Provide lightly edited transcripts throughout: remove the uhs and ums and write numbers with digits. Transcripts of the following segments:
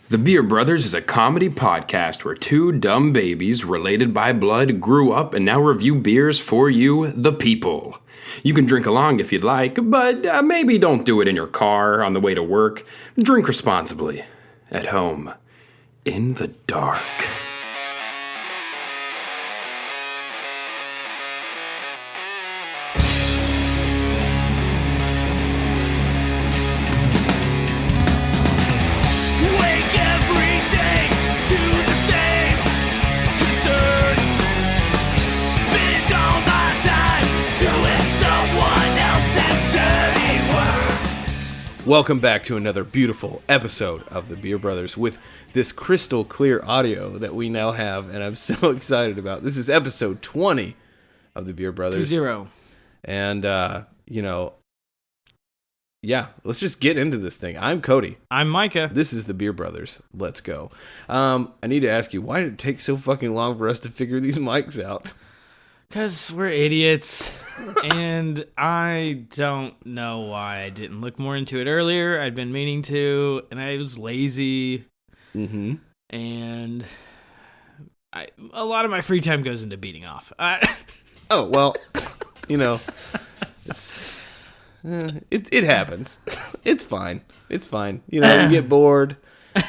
The Beer Brothers is a comedy podcast where two dumb babies related by blood grew up and now review beers for you, the people. You can drink along if you'd like, but maybe don't do it in your car on the way to work. Drink responsibly. At home. In the dark. Welcome back to another beautiful episode of the Beer Brothers with this crystal clear audio that we now have, and I'm so excited about. This is episode 20 of the Beer Brothers. 20. And, let's just get into this thing. I'm Cody. I'm Micah. This is the Beer Brothers. Let's go. I need to ask you, why did it take so fucking long for us to figure these mics out? Because we're idiots, and I don't know why I didn't look more into it earlier. I'd been meaning to, and I was lazy, and a lot of my free time goes into beating off. Oh, well, it happens. It's fine. It's fine. You get bored.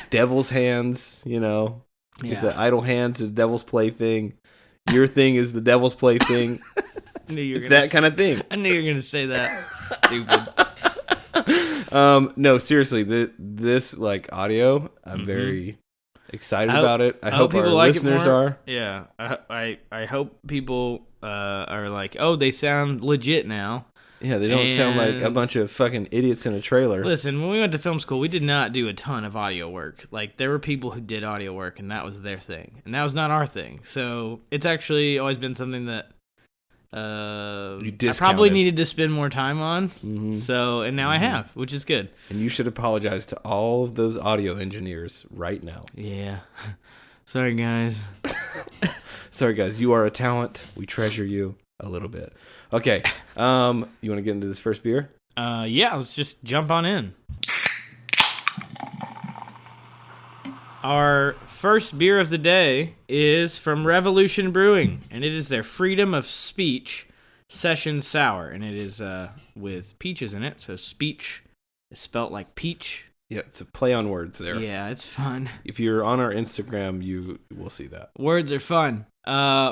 Devil's hands, the idle hands, the devil's play-thing. Your thing is the devil's play thing. It's that kind of thing. I knew you were going to say that. Stupid. No, seriously, this audio, I'm very excited about it. I hope our like listeners are. Yeah, I hope people are like, oh, they sound legit now. Yeah, they don't sound like a bunch of fucking idiots in a trailer. Listen, when we went to film school, we did not do a ton of audio work. There were people who did audio work, and that was their thing. And that was not our thing. So it's actually always been something that I probably needed to spend more time on. Mm-hmm. So, and now I have, which is good. And you should apologize to all of those audio engineers right now. Yeah. Sorry, guys. Sorry, guys. You are a talent. We treasure you a little bit. Okay, you want to get into this first beer? Yeah, let's just jump on in. Our first beer of the day is from Revolution Brewing, and it is their Freedom of Speech Session Sour, and it is with peaches in it, so speech is spelt like peach. Yeah, it's a play on words there. Yeah, it's fun. If you're on our Instagram, you will see that. Words are fun.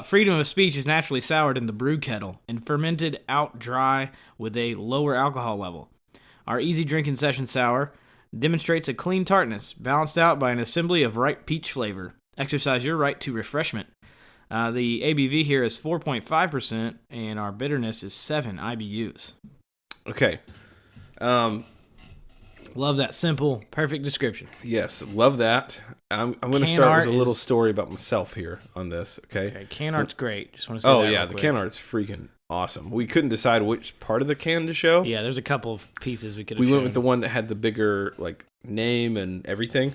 Freedom of Speech is naturally soured in the brew kettle and fermented out dry with a lower alcohol level. Our easy drinking session sour demonstrates a clean tartness, balanced out by an assembly of ripe peach flavor. Exercise your right to refreshment. The ABV here is 4.5%, and our bitterness is 7 IBUs. Okay. Love that simple, perfect description. Yes, love that. I'm going to start with a little story about myself here on this, okay? Can art's great. Just want to say that real quick. The can art's freaking awesome. We couldn't decide which part of the can to show. Yeah, there's a couple of pieces we could have shown. We went with the one that had the bigger name and everything,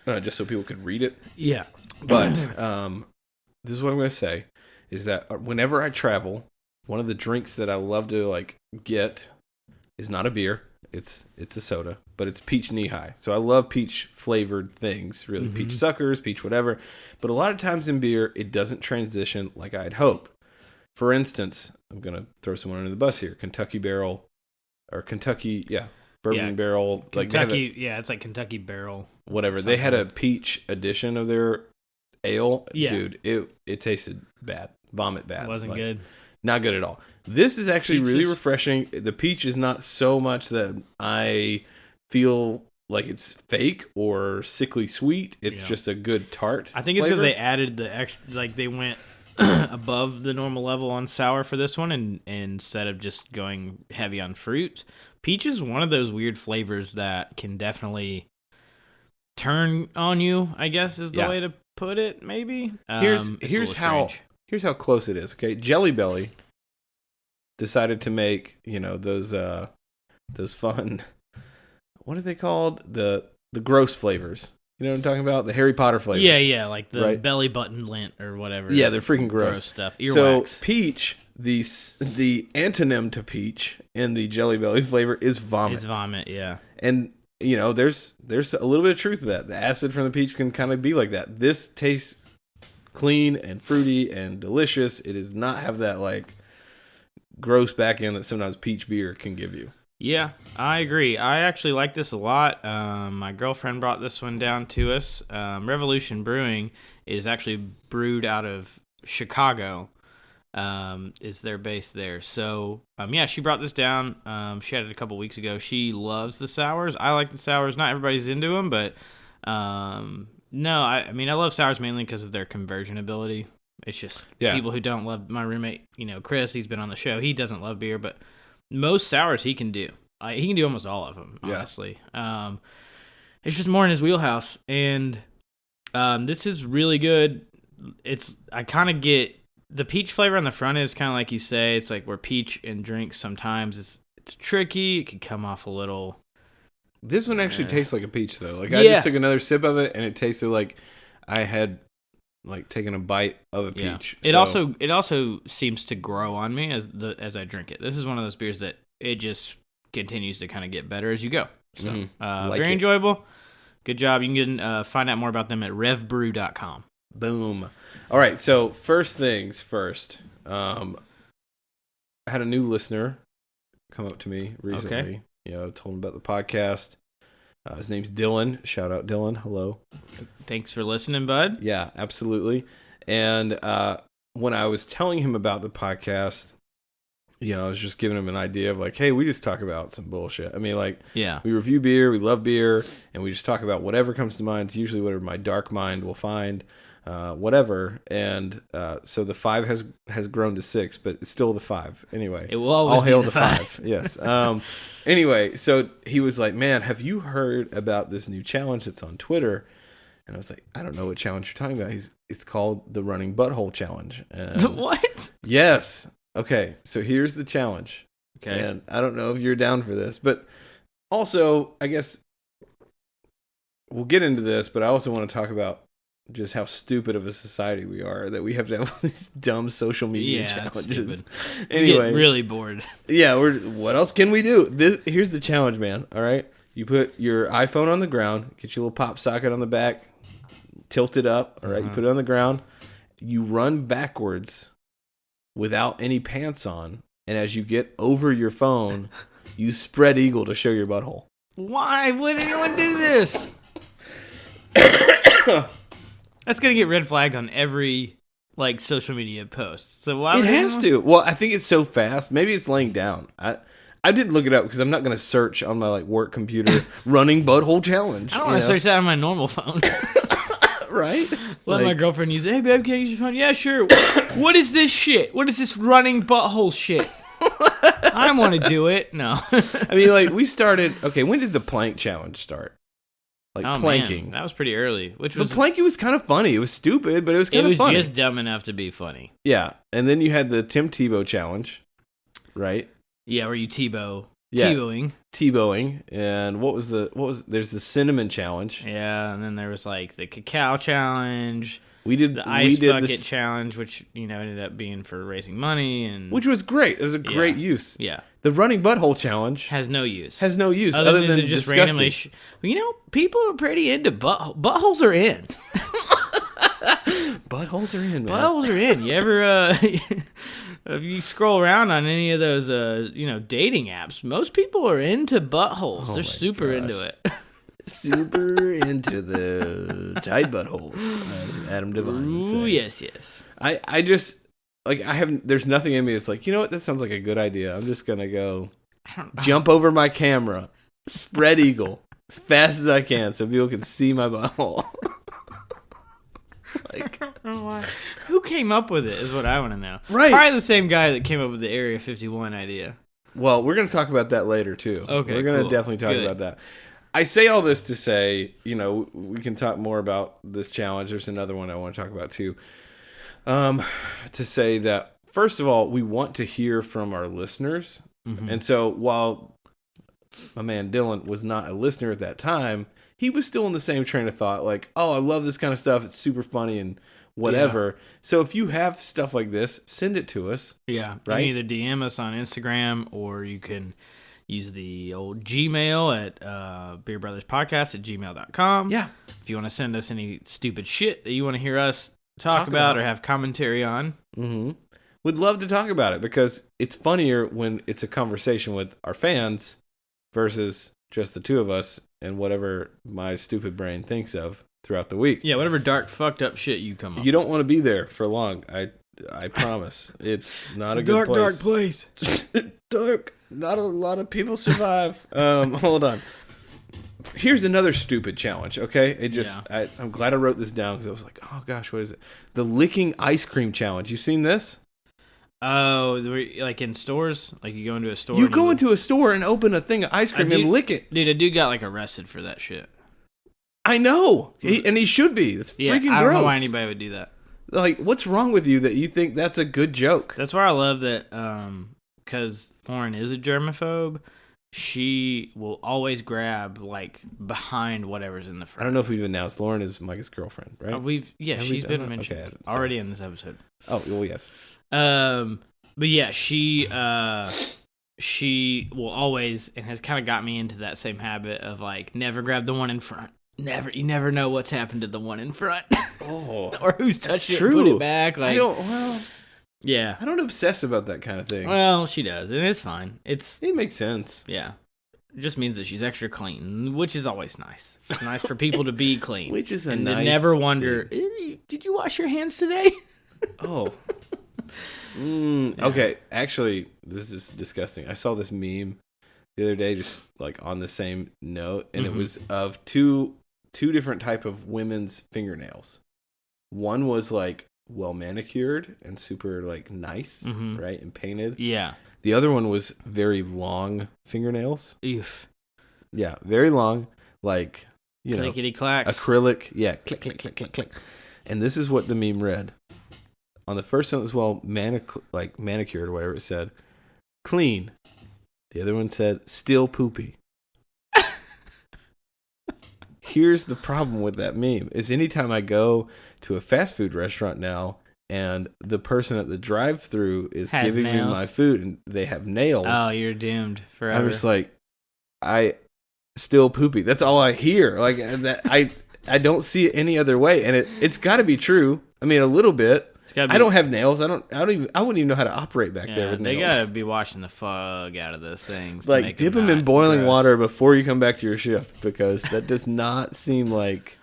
just so people could read it. Yeah. But this is what I'm going to say, is that whenever I travel, one of the drinks that I love to get is not a beer. It's a soda, but it's peach knee-high. So I love peach-flavored things, really. Mm-hmm. Peach suckers, peach whatever. But a lot of times in beer, it doesn't transition like I'd hope. For instance, I'm going to throw someone under the bus here. Kentucky Barrel, or Kentucky, Bourbon Barrel. Kentucky, it's like Kentucky Barrel. Whatever. They had a peach edition of their ale. Yeah. Dude, it tasted bad. Vomit bad. It wasn't good. Not good at all. This is actually really refreshing. The peach is not so much that I feel like it's fake or sickly sweet. It's just a good tart. I think it's because they added the extra, they went above the normal level on sour for this one, and instead of just going heavy on fruit. Peach is one of those weird flavors that can definitely turn on you, I guess is the way to put it, maybe. Here's how close it is, okay? Jelly Belly decided to make, those fun, what are they called? The gross flavors. You know what I'm talking about? The Harry Potter flavors. Yeah, like the belly button lint or whatever. Yeah, they're freaking gross stuff. Earwax. So peach, the antonym to peach in the Jelly Belly flavor is vomit. It's vomit, yeah. And you know, there's a little bit of truth to that. The acid from the peach can kind of be like that. This tastes clean and fruity and delicious. It does not have that like gross back end that sometimes peach beer can give you. Yeah, I agree. I actually like this a lot. My girlfriend brought this one down to us. Revolution Brewing is actually brewed out of Chicago. Is their base there. So, yeah, she brought this down. She had it a couple weeks ago. She loves the sours. I like the sours. Not everybody's into them, but no, I mean, I love sours mainly because of their conversion ability. It's just people who don't love. My roommate, Chris, he's been on the show. He doesn't love beer, but most sours he can do. He can do almost all of them, honestly. It's just more in his wheelhouse, and this is really good. I kind of get the peach flavor on the front is kind of like you say. It's like where peach in drinks sometimes it's tricky. It can come off a little. This one actually tastes like a peach though. Like I just took another sip of it and it tasted like I had like taken a bite of a peach. It also seems to grow on me as I drink it. This is one of those beers that it just continues to kind of get better as you go. So very enjoyable. Good job. You can find out more about them at revbrew.com. Boom. All right, so first things first. I had a new listener come up to me recently. Okay. Told him about the podcast. His name's Dylan. Shout out, Dylan. Hello. Thanks for listening, bud. Yeah, absolutely. And when I was telling him about the podcast, I was just giving him an idea of like, hey, we just talk about some bullshit. I mean, like, we review beer, we love beer, and we just talk about whatever comes to mind. It's usually whatever my dark mind will find. Whatever, and so the 5 has grown to 6, but it's still the 5 anyway. It will always all hail be the 5. Yes. Anyway, so he was like, "Man, have you heard about this new challenge that's on Twitter?" And I was like, "I don't know what challenge you're talking about." It's called the Running Butthole Challenge. And what? Yes. Okay. So here's the challenge. Okay. And I don't know if you're down for this, but also I guess we'll get into this. But I also want to talk about just how stupid of a society we are that we have to have these dumb social media challenges. Anyway, get really bored. Yeah, what else can we do? Here's the challenge, man. All right, you put your iPhone on the ground, get your little pop socket on the back, tilt it up. All right, you put it on the ground. You run backwards without any pants on, and as you get over your phone, you spread eagle to show your butthole. Why would anyone do this? That's gonna get red flagged on every social media post. So why? It has to. Well, I think it's so fast. Maybe it's laying down. I didn't look it up because I'm not gonna search on my work computer running butthole challenge. I don't want to search that on my normal phone. Right? Let my girlfriend use it. Hey babe, can I use your phone? Yeah, sure. What is this shit? What is this running butthole shit? I want to do it. No. I mean, we started. Okay, when did the plank challenge start? Planking. Man, that was pretty early. But planking was kind of funny. It was stupid, but it was kind of funny. It was just dumb enough to be funny. Yeah, and then you had the Tim Tebow challenge, right? Yeah, where you Tebow. Yeah. Tebowing. And there's the cinnamon challenge. Yeah, and then there was the cacao challenge. We did the ice bucket challenge, which ended up being for raising money, which was great. It was a great use. Yeah, the running butthole challenge has no use. Other than just randomly. People are pretty into buttholes are in. Buttholes are in, man. Buttholes are in. You ever if you scroll around on any of those dating apps, most people are into buttholes. They're super into it. Super into the tight buttholes, as Adam Devine would say. Ooh, yes. I just there's nothing in me that's like, you know what, that sounds like a good idea. I'm just gonna go jump over my camera, spread eagle as fast as I can so people can see my butthole. Who came up with it is what I want to know. Right. Probably the same guy that came up with the Area 51 idea. Well, we're gonna talk about that later too. Okay, we're gonna definitely talk about that. I say all this to say, we can talk more about this challenge. There's another one I want to talk about too. To say that, first of all, we want to hear from our listeners. Mm-hmm. And so while my man Dylan was not a listener at that time, he was still in the same train of thought. Like, oh, I love this kind of stuff. It's super funny and whatever. Yeah. So if you have stuff like this, send it to us. Yeah. Right? You can either DM us on Instagram or you can use the old Gmail at beerbrothers.podcast@gmail.com. Yeah. If you want to send us any stupid shit that you want to hear us talk about or have commentary on. Mm-hmm. We'd love to talk about it because it's funnier when it's a conversation with our fans versus just the two of us and whatever my stupid brain thinks of throughout the week. Yeah, whatever dark, fucked up shit you come up You don't want to be there for long. I promise. It's not a good dark place. Dark. Not a lot of people survive. Hold on. Here's another stupid challenge, okay? I'm glad I wrote this down because I was like, oh gosh, what is it? The licking ice cream challenge. You seen this? Oh, like in stores? Like you go into a store? You go into a store and open a thing of ice cream and lick it. Dude, a dude got like arrested for that shit. I know. And he should be. It's freaking gross. I don't know why anybody would do that. Like, what's wrong with you that you think that's a good joke? That's why I love that, because Lauren is a germaphobe, she will always grab, like, behind whatever's in the front. I don't know if we've announced Lauren is Micah's girlfriend, right? She's been mentioned already in this episode. Oh, well, yes. But yeah, she will always, and has kind of got me into that same habit of, like, never grab the one in front. You never know what's happened to the one in front. Oh, or who's touched it, put it back. Like, yeah. I don't obsess about that kind of thing. Well, she does, and it's fine. It makes sense. Yeah. It just means that she's extra clean, which is always nice. It's nice for people to be clean. Which is and to never wonder, did you wash your hands today? Oh. Okay, actually, this is disgusting. I saw this meme the other day, just like on the same note, and it was of two different type of women's fingernails. One was like well manicured and super like nice, right, and painted. Yeah. The other one was very long fingernails. Oof. Yeah, very long, like clickety clacks, acrylic. Yeah, click click click click click. And this is what the meme read. On the first one, it was well manicured, or whatever it said, clean. The other one said, still poopy. Here's the problem with that meme, is anytime I go to a fast food restaurant now, and the person at the drive-thru is giving me my food, and they have nails. Oh, you're doomed forever. I'm just like, I still poopy. That's all I hear. Like, that, I don't see it any other way, and it's got to be true. I mean, a little bit. I don't have nails. I wouldn't even know how to operate back there with nails. They gotta be washing the fuck out of those things. Like, dip them in boiling water before you come back to your shift, because that does not seem like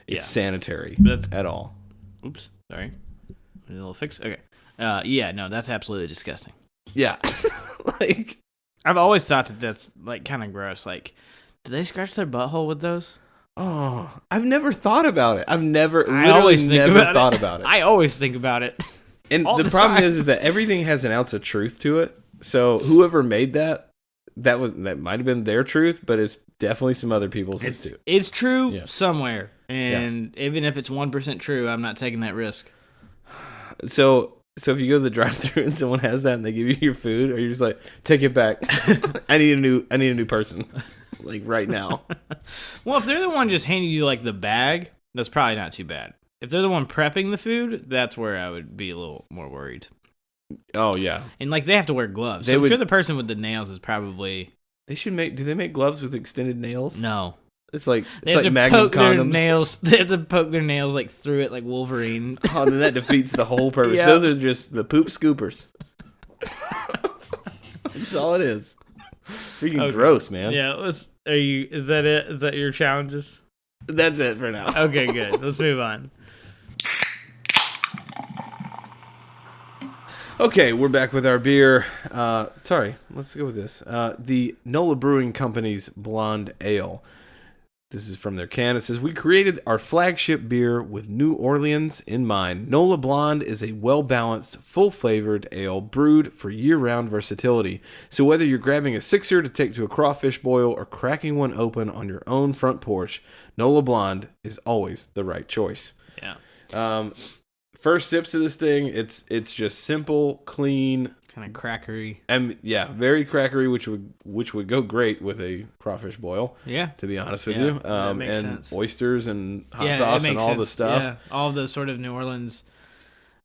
it's sanitary at all. Oops, sorry. A little fix. Okay. No, that's absolutely disgusting. Yeah. Like, I've always thought that's like kind of gross. Like, do they scratch their butthole with those? Oh, I've never thought about it. I've never thought about it. I always think about it. And the problem is that everything has an ounce of truth to it. So whoever made that might have been their truth, but it's definitely some other people's too. It's true somewhere. And even if it's 1% true, I'm not taking that risk. So if you go to the drive-thru and someone has that and they give you your food, or you're just like, take it back. I need a new person. Like right now. Well, if they're the one just handing you like the bag, that's probably not too bad. If they're the one prepping the food, that's where I would be a little more worried. Oh yeah. And like they have to wear gloves. So I'm sure the person with the nails is probably. They should do they make gloves with extended nails? No. It's like Magnum condoms. They have to poke their nails like through it like Wolverine. Oh, then that defeats the whole purpose. Yep. Those are just the poop scoopers. That's all it is. Freaking gross, man. Yeah, is that it? Is that your challenges? That's it for now. Okay, good. Let's move on. Okay, we're back with our beer. Let's go with this. The NOLA Brewing Company's Blonde Ale. This is from their can. It says, we created our flagship beer with New Orleans in mind. NOLA Blonde is a well-balanced, full-flavored ale brewed for year-round versatility. So whether you're grabbing a sixer to take to a crawfish boil or cracking one open on your own front porch, NOLA Blonde is always the right choice. Yeah. First sips of this thing, it's just simple, clean, kind of crackery. And yeah, very crackery, which would go great with a crawfish boil. Yeah, to be honest with you, that makes and sense. Oysters and hot sauce and all the stuff. Yeah, all the sort of New Orleans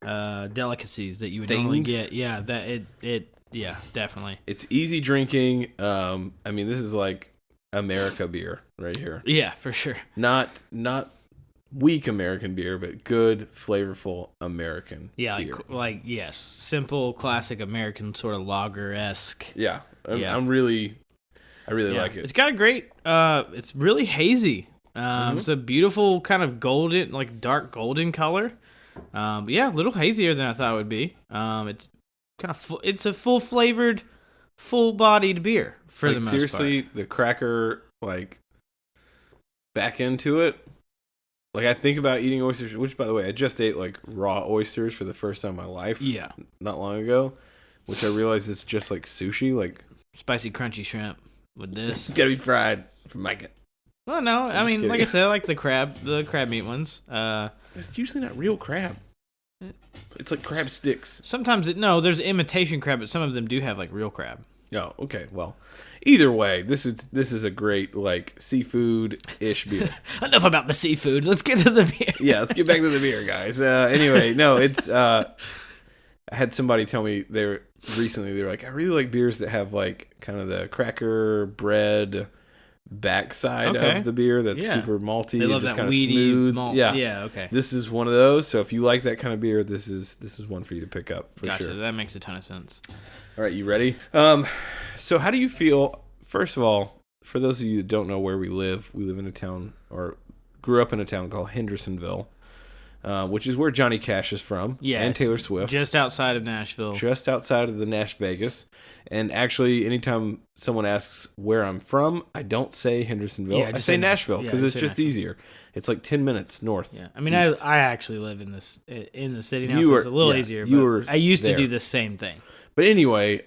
delicacies that you would normally get. Yeah, that it Yeah, definitely. It's easy drinking. I mean, this is like America beer right here. Yeah, for sure. Not weak American beer, but good, flavorful American beer. Like yes, simple, classic American sort of lager-esque. Yeah, I really like it. It's got a great. It's really hazy. It's a beautiful kind of golden, like dark golden color. But yeah, a little hazier than I thought it would be. It's kind of it's a full flavored, full bodied beer for the most seriously, part. the cracker like back into it. Like I think about eating oysters, which by the way, I just ate like raw oysters for the first time in my life. Yeah, not long ago, which I realized is just like sushi, like spicy crunchy shrimp with this. Gotta be fried for Micah. Well, no, I mean, kidding. like I said, I like the crab meat ones. It's usually not real crab. It's like crab sticks. Sometimes there's imitation crab, but some of them do have like real crab. Oh, okay. Well, either way, this is a great like seafood-ish beer. Enough about the seafood. Let's get to the beer. Yeah, let's get back to the beer, guys. Anyway, no, it's. I had somebody tell me they were like, I really like beers that have like kind of the cracker bread backside of the beer that's super malty. They love just that kind of weedy smooth. malt. Yeah, okay. This is one of those. So if you like that kind of beer, this is one for you to pick up for Gotcha. sure. That makes a ton of sense. All right, you ready? So how do you feel? First of all, for those of you that don't know where we live in a town or grew up in a town called Hendersonville, which is where Johnny Cash is from, and Taylor Swift. Just outside of Nashville. Just outside of the Nash Vegas. And actually, anytime someone asks where I'm from, I don't say Hendersonville. I say Nashville because it's just easier. It's like 10 minutes north. Yeah, I mean, I actually live in the city now, so it's a little easier. But I used to do the same thing. But anyway,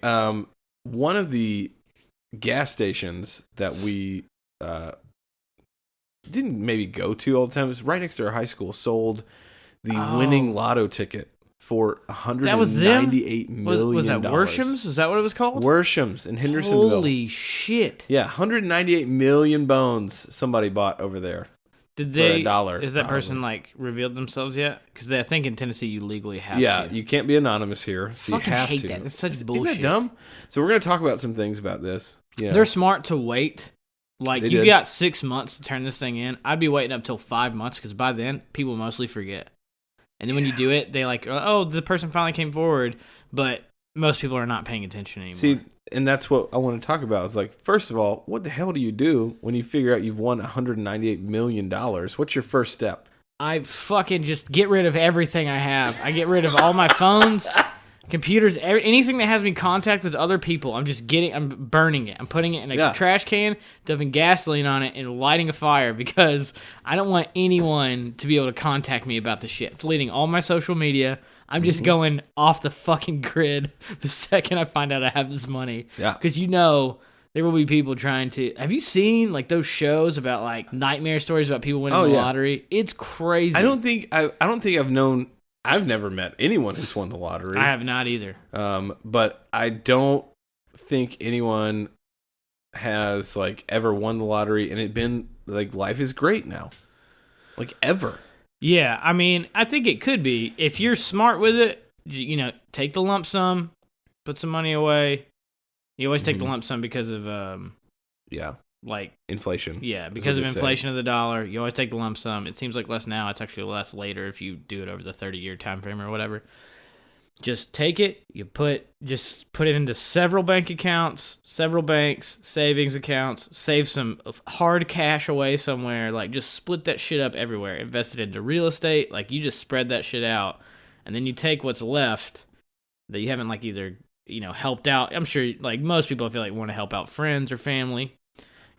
one of the gas stations that we didn't maybe go to all the time, it was right next to our high school, sold the winning lotto ticket for $198 million. Was that Worsham's? Is that what it was called? Worsham's in Hendersonville. Holy shit. Yeah, 198 million bones somebody bought over there. Did they? For $1? Is that person like revealed themselves yet? Because I think in Tennessee you legally have to. Yeah, you can't be anonymous here, so Fucking you have hate to. that. That's such bullshit. Isn't that dumb? So we're gonna talk about some things about this. Yeah, they're smart to wait. Like you got 6 months to turn this thing in. I'd be waiting up till 5 months because by then people mostly forget. And then when you do it, they like, oh, the person finally came forward, but most people are not paying attention anymore. See, and that's what I want to talk about. Is like, first of all, what the hell do you do when you figure out you've won $198 million? What's your first step? I fucking just get rid of everything I have. I get rid of all my phones, computers, anything that has me in contact with other people. I'm burning it. I'm putting it in a trash can, dumping gasoline on it, and lighting a fire because I don't want anyone to be able to contact me about the shit. I'm deleting all my social media. I'm just going off the fucking grid the second I find out I have this money. Yeah. Because there will be people trying to. Have you seen like those shows about like nightmare stories about people winning the lottery? It's crazy. I don't think I've known. I've never met anyone who's won the lottery. I have not either. But I don't think anyone has like ever won the lottery and it been like life is great now, like ever. Yeah, I mean, I think it could be if you're smart with it. Take the lump sum, put some money away. You always take the lump sum because of like inflation. Yeah, because of inflation of the dollar. You always take the lump sum. It seems like less now. It's actually less later if you do it over the 30-year time frame or whatever. Just take it. Just put it into several bank accounts, several banks, savings accounts. Save some hard cash away somewhere. Like just split that shit up everywhere. Invest it into real estate. Like you just spread that shit out, and then you take what's left that you haven't like either helped out. I'm sure like most people I feel like want to help out friends or family.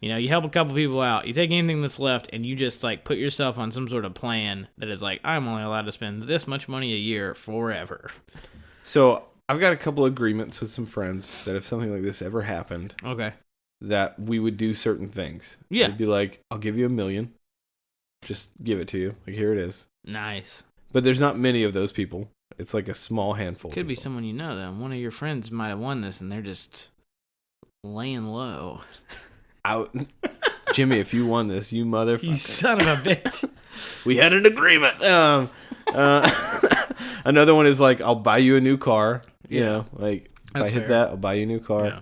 You help a couple people out. You take anything that's left and you just like put yourself on some sort of plan that is like, I'm only allowed to spend this much money a year forever. So I've got a couple of agreements with some friends that if something like this ever happened, that we would do certain things. Yeah. It'd be like, I'll give you $1 million. Just give it to you. Like, here it is. Nice. But there's not many of those people. It's like a small handful. Could be someone you know, though. One of your friends might have won this and they're just laying low. Jimmy, if you won this, you motherfucker. You son of a bitch. We had an agreement. Another one is like, I'll buy you a new car. You know, like If I hit that, I'll buy you a new car. Yeah.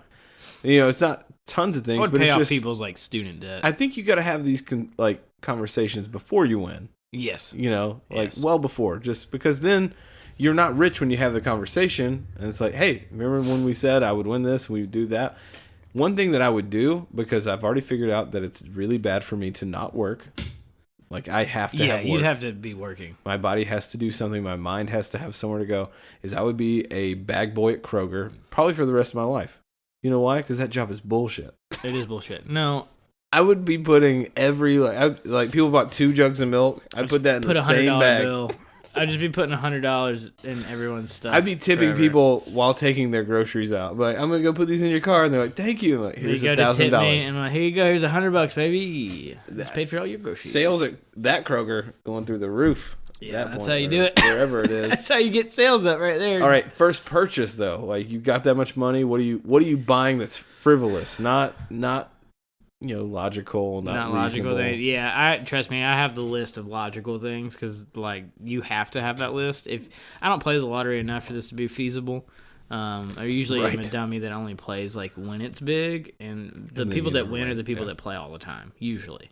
You know, it's not tons of things, I would but pay it's off just people's like student debt. I think you got to have these conversations before you win. Yes. You know, like Yes. well before, just because then you're not rich when you have the conversation, and it's like, hey, remember when we said I would win this? We would do that. One thing that I would do, because I've already figured out that it's really bad for me to not work. Like I have to have work. You'd have to be working. My body has to do something. My mind has to have somewhere to go. Is I would be a bag boy at Kroger, probably for the rest of my life. You know why? Because that job is bullshit. It is bullshit. No. I would be putting every like people bought 2 jugs of milk. I'd put that in the same bag. Bill. I'd just be putting $100 in everyone's stuff. I'd be tipping forever. people while taking their groceries out. Like, I'm gonna go put these in your car, and they're like, "Thank you." I'm like, here's You go to tip me, $1,000. and I'm like, here you go. Here's $100, baby. Just paid for all your groceries. Sales at that Kroger going through the roof. at Yeah, that that's point, how you or do it. Wherever it is. That's how you get sales up right there. All right, first purchase though. Like you got that much money. What are you buying that's frivolous? Not logical. Not logical reasonable. things. Yeah, trust me. I have the list of logical things because like you have to have that list. If I don't play the lottery enough for this to be feasible, I usually am a dummy that only plays like when it's big, and the people that win are the people that play all the time. Usually,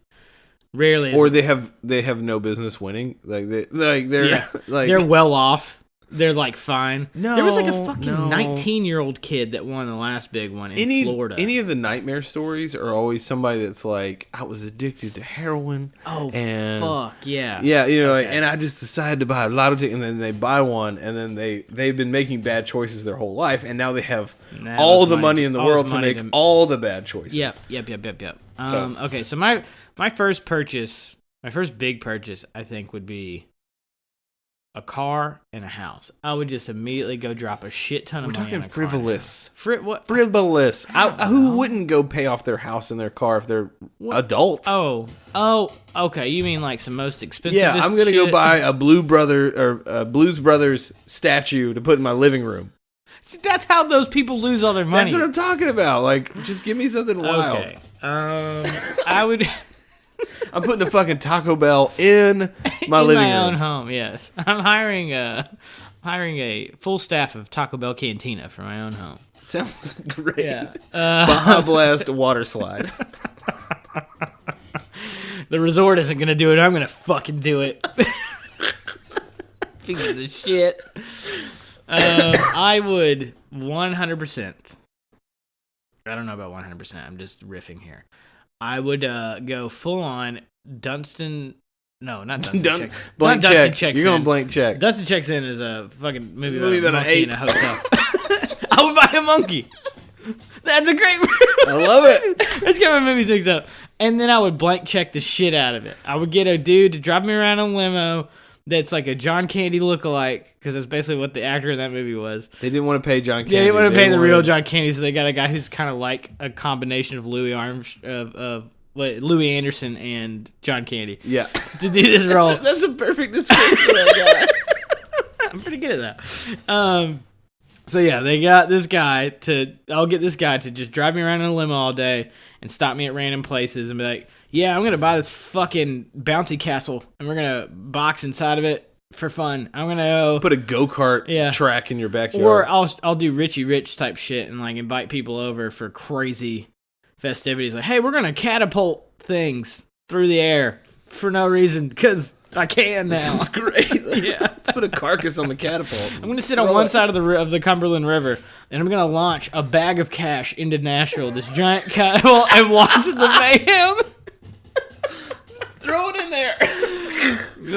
rarely. Or they have no business winning. They're well off. They're like fine. No, there was like a fucking 19-year-old kid that won the last big one in Florida. Any of the nightmare stories are always somebody that's like, I was addicted to heroin. Oh, and fuck yeah. Yeah, and I just decided to buy a lotto ticket, and then they buy one, and then they've been making bad choices their whole life, and now they have all the money in the world to make all the bad choices. Yep. Okay, so my first purchase, my first big purchase, I think would be a car and a house. I would just immediately go drop a shit ton of money. We're talking frivolous. What? Frivolous. Who wouldn't go pay off their house and their car if they're adults? Oh, okay. You mean like some most expensive? Yeah, I'm gonna go buy a Blues Brothers statue to put in my living room. See, that's how those people lose all their money. That's what I'm talking about. Like, just give me something wild. Okay. I would. I'm putting a fucking Taco Bell in my living room. In my own home, yes. I'm hiring a full staff of Taco Bell Cantina for my own home. Sounds great. Yeah. Baja Blast water slide. The resort isn't gonna do it. I'm gonna fucking do it. Pieces of shit. I would 100%. I don't know about 100%. I'm just riffing here. I would go full on Dunstan. No, not Dunstan. Blank not check. Checks You're going In. blank check. Dunstan Checks In is a fucking movie about a an monkey ape in a hotel. I would buy a monkey. That's a great movie. I love it. Let's get my movie things up. And then I would blank check the shit out of it. I would get a dude to drive me around in a limo that's like a John Candy lookalike, because that's basically what the actor in that movie was. They didn't want to pay John Candy. Yeah, they didn't want to pay the real John Candy, so they got a guy who's kind of like a combination of Louis Anderson and John Candy. Yeah. To do this role. That's a perfect description of that guy. I'm pretty good at that. So yeah, they got this guy I'll get this guy to just drive me around in a limo all day and stop me at random places and be like, yeah, I'm going to buy this fucking bouncy castle and we're going to box inside of it for fun. I'm going to put a go-kart track in your backyard. Or I'll do Richie Rich type shit and like invite people over for crazy festivities. Like, hey, we're going to catapult things through the air for no reason because I can now. That's great. Yeah. Let's put a carcass on the catapult. I'm going to sit on one side of the Cumberland River, and I'm going to launch a bag of cash into Nashville, this giant catapult, and watch the mayhem. Just throw it in there.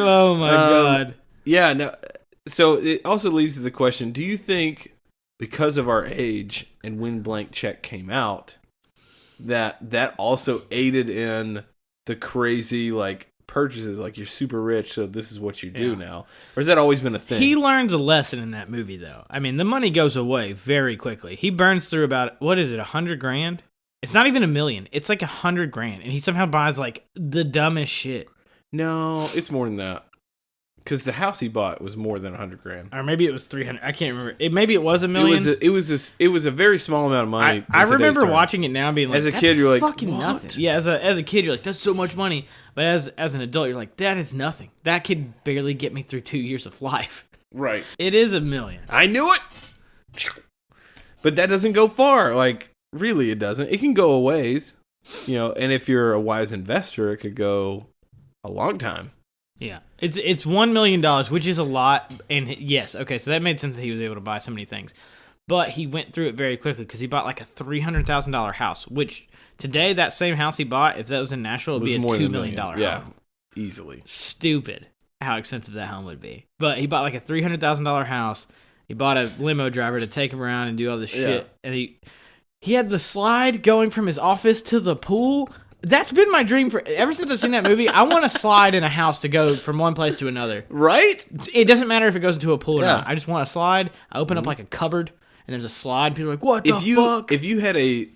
Oh, my God. Yeah, no. So it also leads to the question, do you think because of our age and when Blank Check came out, that also aided in the crazy, like, purchases, like you're super rich, so this is what you do now? Or has that always been a thing? He learns a lesson in that movie, though. I mean, the money goes away very quickly. He burns through about, what is it, $100,000? It's not even $1 million. It's like $100,000, and he somehow buys like the dumbest shit. No, it's more than that. Because the house he bought was more than $100,000, or maybe it was 300. I can't remember. Maybe it was $1 million. It was a very small amount of money. I remember watching it now, being like, as a kid, you're like, fucking what? nothing. Yeah, as a kid, you're like, that's so much money. But as an adult, you're like, that is nothing. That could barely get me through 2 years of life. Right. It is $1 million. I knew it. But that doesn't go far. Like, really, it doesn't. It can go a ways, and if you're a wise investor, it could go a long time. Yeah. It's $1 million, which is a lot. And yes, okay, so that made sense that he was able to buy so many things. But he went through it very quickly because he bought like a $300,000 house, which today, that same house he bought, if that was in Nashville, it would be a $2 million home. Yeah, easily. Stupid how expensive that home would be. But he bought like a $300,000 house. He bought a limo driver to take him around and do all this shit. And he had the slide going from his office to the pool. That's been my dream ever since I've seen that movie. I want a slide in a house to go from one place to another. Right? It doesn't matter if it goes into a pool or not. I just want a slide. I open up like a cupboard, and there's a slide. And people are like, what the fuck? If you had a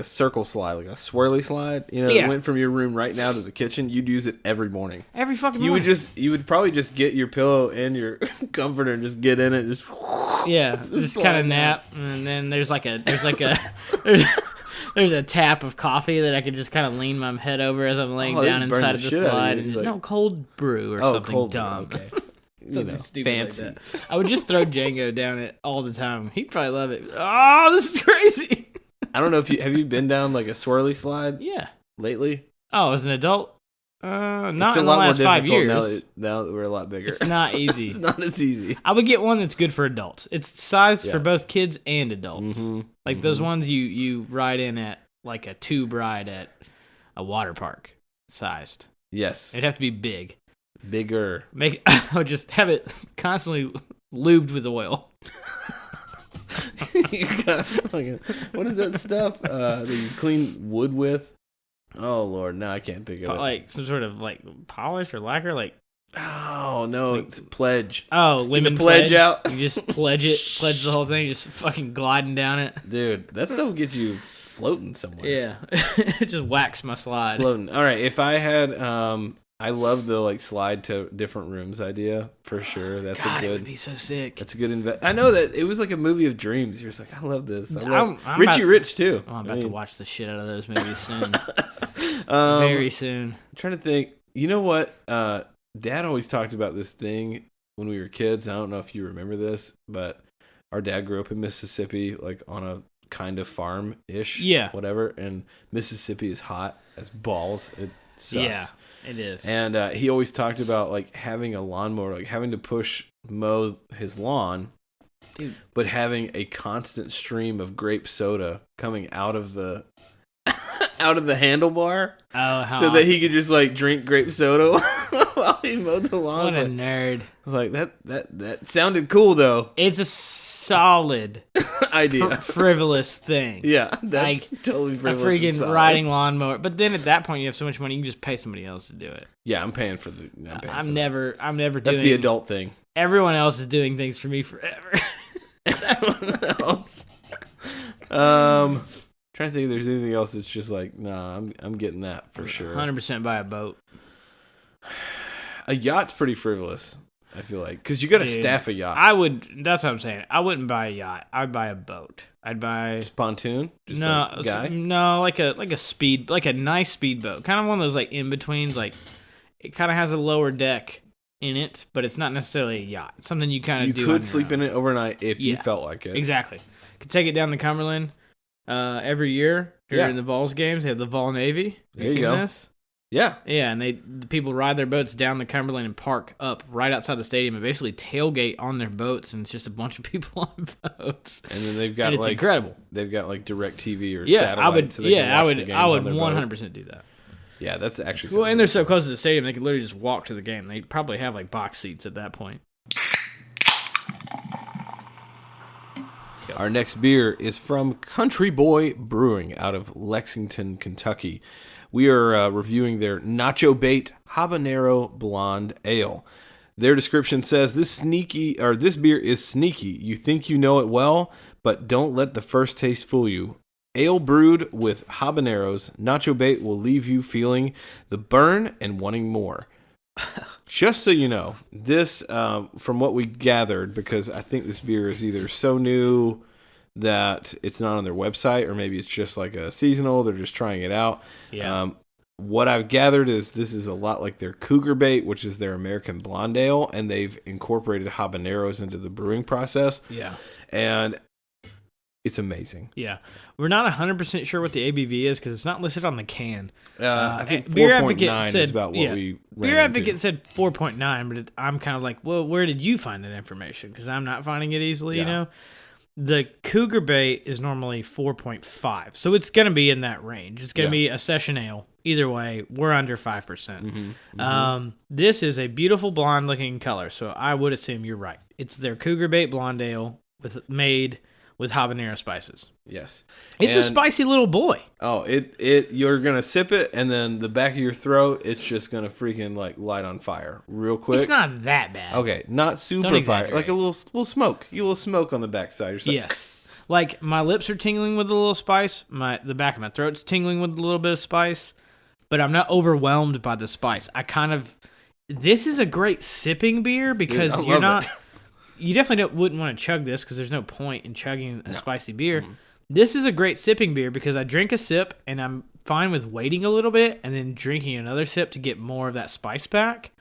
circle slide, like a swirly slide, that went from your room right now to the kitchen, you'd use it every morning. Every fucking morning. You would probably just get your pillow and your comforter and just get in it. Just kind of nap. And then there's a tap of coffee that I could just kind of lean my head over as I'm laying down inside of the slide. And cold brew or something dumb. Okay. Something stupid fancy. Like that. I would just throw Django down it all the time. He'd probably love it. Oh, this is crazy. I don't know if have you been down like a swirly slide? Yeah. Lately? Oh, as an adult? Not in the last 5 years. Now that we're a lot bigger. It's not easy. It's not as easy. I would get one that's good for adults. It's sized for both kids and adults. Like those ones you ride in at like a tube ride at a water park sized. Yes. It'd have to be big. Bigger. I would just have it constantly lubed with oil. What is that stuff that you clean wood with? Oh Lord, now I can't think of it. Like some sort of like polish or lacquer, like. Oh no, it's Pledge. Oh, lemon pledge out. You just pledge the whole thing, just fucking gliding down it. Dude, that stuff gets you floating somewhere. Yeah, it just whacks my slide. Floating. All right, if I had I love the like slide to different rooms idea for sure. That's God, a good. It would be so sick. That's a good I know that it was like a movie of dreams. You're just like, I love this. I'm Richie Rich too. I'm about to watch the shit out of those movies soon. Very soon. I'm trying to think. You know what? Dad always talked about this thing when we were kids. I don't know if you remember this, but our dad grew up in Mississippi, like on a kind of farm-ish, whatever. And Mississippi is hot as balls. It sucks. Yeah. It is. And he always talked about like having a lawnmower, like having to mow his lawn, dude, but having a constant stream of grape soda coming out of the handlebar. Oh, how so awesome. That he could just like drink grape soda while he mowed the lawn. What a nerd. I was like, that sounded cool though. It's a solid idea. Frivolous thing. Yeah, that's like, totally frivolous. A freaking riding lawnmower. But then at that point, you have so much money, you can just pay somebody else to do it. Yeah, I'm paying for the. I'm never doing. That's the adult thing. Everyone else is doing things for me forever. Everyone else. Trying to think if there's anything else that's just like, nah, I'm getting that for sure. 100% buy a boat. A yacht's pretty frivolous, I feel like, because you got to staff a yacht. That's what I'm saying. I wouldn't buy a yacht. I'd buy a boat. I'd buy just pontoon. Just no, like a guy? No, like a nice speedboat, kind of one of those like in betweens. Like it kind of has a lower deck in it, but it's not necessarily a yacht. It's something you kind of do. You could sleep in it overnight if you felt like it. Exactly. Could take it down the Cumberland. Every year during the Vols games, they have the Vol Navy. There you go. This? Yeah. Yeah, and the people ride their boats down the Cumberland and park up right outside the stadium and basically tailgate on their boats, and it's just a bunch of people on boats. And then they've got it's incredible. They've got like direct TV or satellite. I would 100% do that. Yeah, that's actually and they're so close to the stadium they could literally just walk to the game. They probably have like box seats at that point. Our next beer is from Country Boy Brewing out of Lexington, Kentucky. We are reviewing their Nacho Bait Habanero Blonde Ale. Their description says, this beer is sneaky. You think you know it well, but don't let the first taste fool you. Ale brewed with habaneros, Nacho Bait will leave you feeling the burn and wanting more. Just so you know, this, from what we gathered, because I think this beer is either so new that it's not on their website, or maybe it's just like a seasonal, they're just trying it out. Yeah. What I've gathered is this is a lot like their Cougar Bait, which is their American Blonde Ale, and they've incorporated habaneros into the brewing process. Yeah. And It's amazing. Yeah. We're not 100% sure what the ABV is because it's not listed on the can. I think Beer 4.9 Advocate said, is about what we ran Beer Advocate into. said 4.9, but I'm kind of like, well, where did you find that information? Because I'm not finding it easily, you Yeah. know? The Cougar Bait is normally 4.5, so it's going to be in that range. It's going to be a session ale. Either way, we're under 5%. This is a beautiful blonde-looking color, so I would assume you're right. It's their Cougar Bait Blonde Ale made with habanero spices. Yes. It's a spicy little boy. Oh, you're going to sip it, and then the back of your throat, it's just going to freaking, like, light on fire real quick. It's not that bad. Okay, not super Don't fire. exaggerate. Like a little smoke. You a little smoke on the backside. You're like, Yes. Like, my lips are tingling with a little spice. The back of my throat's tingling with a little bit of spice. But I'm not overwhelmed by the spice. This is a great sipping beer because Dude, I you're love not... You definitely wouldn't want to chug this because there's no point in chugging a spicy beer. This is a great sipping beer because I drink a sip and I'm fine with waiting a little bit and then drinking another sip to get more of that spice back.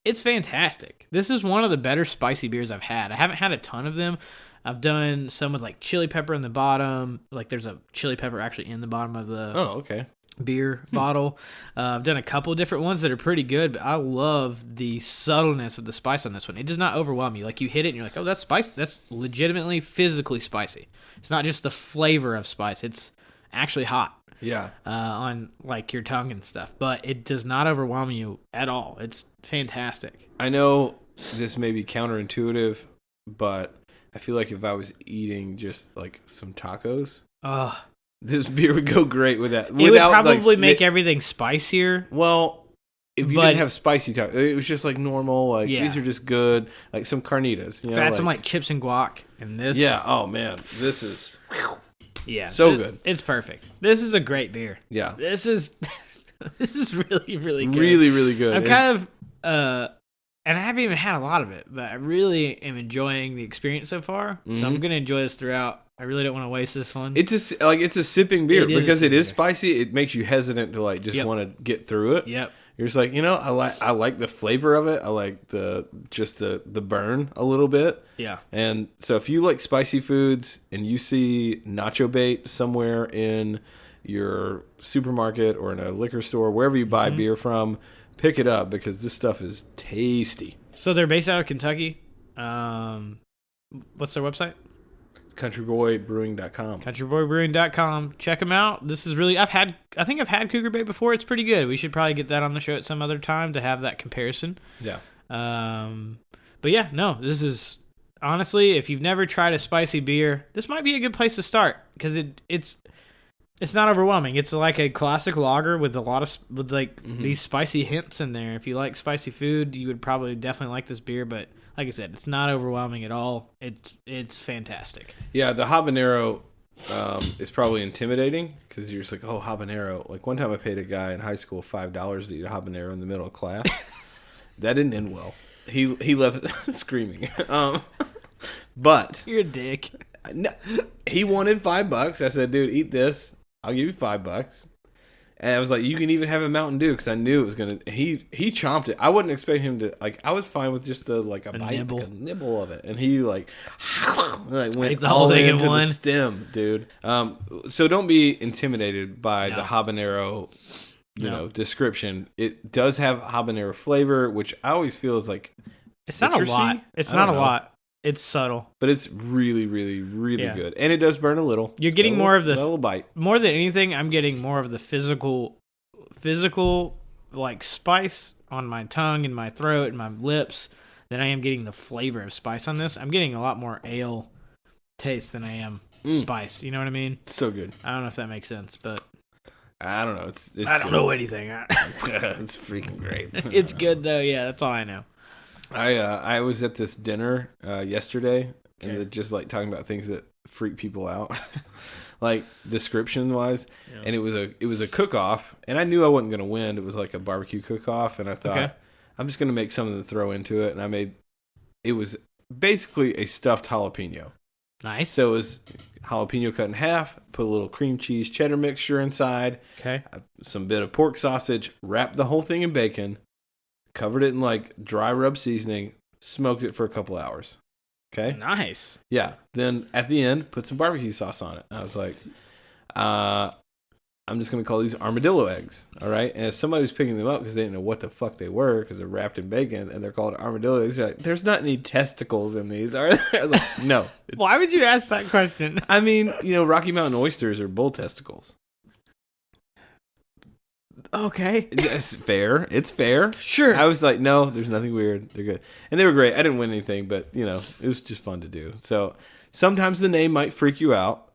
It's fantastic. This is one of the better spicy beers I've had. I haven't had a ton of them. I've done some with like chili pepper in the bottom. Like there's a chili pepper actually in the bottom of the okay. beer bottle. I've done a couple different ones that are pretty good, but I love the subtleness of the spice on this one. It does not overwhelm you. Like you hit it and you're like, oh, that's spicy. That's legitimately physically spicy. It's not just the flavor of spice. It's actually hot. Yeah. On like your tongue and stuff, but it does not overwhelm you at all. It's fantastic. I know this may be counterintuitive, but I feel like if I was eating just like some tacos, this beer would go great with that. It would probably make everything spicier. Well, if you didn't have spicy tacos, it was just like normal. Like these are just good, like some carnitas. You know, add some like chips and guac, and this. Yeah. Oh man, this is. Yeah. So good. It's perfect. This is a great beer. Yeah. This is really, really good. Really, really good. I'm kind of and I haven't even had a lot of it, but I really am enjoying the experience so far. So I'm gonna enjoy this throughout. I really don't want to waste this one. It's a sipping beer because it is beer. spicy. It makes you hesitant to like just want to get through it. Yep. You're just like, I like the flavor of it. I like the burn a little bit. Yeah. And so if you like spicy foods and you see nacho bait somewhere in your supermarket or in a liquor store, wherever you buy beer from, pick it up because this stuff is tasty. So they're based out of Kentucky. What's their website? Countryboybrewing.com. Countryboybrewing.com. Check them out. This is really I think I've had Cougar Bait before. It's pretty good. We should probably get that on the show at some other time to have that comparison. Yeah. But yeah, no, this is honestly, if you've never tried a spicy beer, this might be a good place to start because it's not overwhelming. It's like a classic lager with these spicy hints in there. If you like spicy food, you would probably definitely like this beer, but like I said, it's not overwhelming at all. It's fantastic. Yeah, the habanero is probably intimidating because you're just like, oh, habanero. Like one time I paid a guy in high school $5 to eat a habanero in the middle of class. That didn't end well. He left screaming. But You're a dick. No, he wanted $5. I said, dude, eat this. I'll give you $5. And I was like, you can even have a Mountain Dew because I knew it was gonna. He chomped it. I wouldn't expect him to like. I was fine with just a bite, nibble. like a nibble of it, and he like went the whole thing in into one. the stem, dude. So don't be intimidated by the habanero, description. It does have habanero flavor, which I always feel is like it's not a lot. It's not a lot. It's subtle, but it's really, really, really good, and it does burn a little. You're getting more of the little bite. More than anything, I'm getting more of the physical, like spice on my tongue and my throat and my lips than I am getting the flavor of spice on this. I'm getting a lot more ale taste than I am spice. You know what I mean? So good. I don't know if that makes sense, but I don't know. It's I don't good. know anything. It's freaking great. It's good though. Yeah, that's all I know. I was at this dinner yesterday, and they're just like talking about things that freak people out, like description wise. Yeah. And it was a cook off, and I knew I wasn't gonna win. It was like a barbecue cook off, and I thought I'm just gonna make something to throw into it, and it was basically a stuffed jalapeno. Nice. So it was jalapeno cut in half, put a little cream cheese cheddar mixture inside, some bit of pork sausage, wrapped the whole thing in bacon. Covered it in like dry rub seasoning, smoked it for a couple hours. Okay. Nice. Yeah. Then at the end, put some barbecue sauce on it. I was like, I'm just going to call these armadillo eggs. All right. And if somebody was picking them up because they didn't know what the fuck they were because they're wrapped in bacon and they're called armadillo eggs, like, there's not any testicles in these, are there? I was like, no. Why would you ask that question? I mean, Rocky Mountain oysters are bull testicles. Okay. It's fair. It's fair. Sure. I was like, no, there's nothing weird. They're good. And they were great. I didn't win anything, but, it was just fun to do. So sometimes the name might freak you out,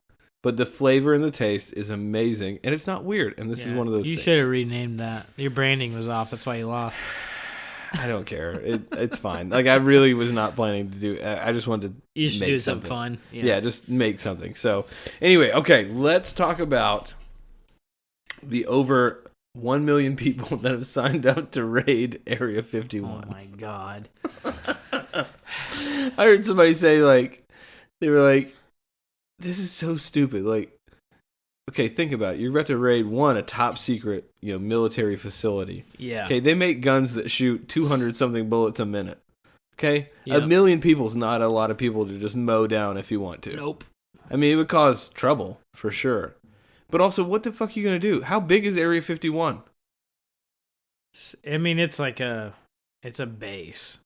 but the flavor and the taste is amazing. And it's not weird. And this is one of those You things. should have renamed that. Your branding was off. That's why you lost. I don't care. It's fine. Like, I really was not planning to do I just wanted to You should make do something fun. Yeah, just make something. So anyway, okay, let's talk about the over 1 million people that have signed up to raid Area 51. Oh my god. I heard somebody say, like, they were like, this is so stupid. Like, okay, think about it. You're about to raid a top secret, military facility. Yeah. Okay, they make guns that shoot 200 something bullets a minute. Okay? Yep. 1 million people is not a lot of people to just mow down if you want to. Nope. I mean, it would cause trouble, for sure. But also, what the fuck are you going to do? How big is Area 51? I mean, it's a base.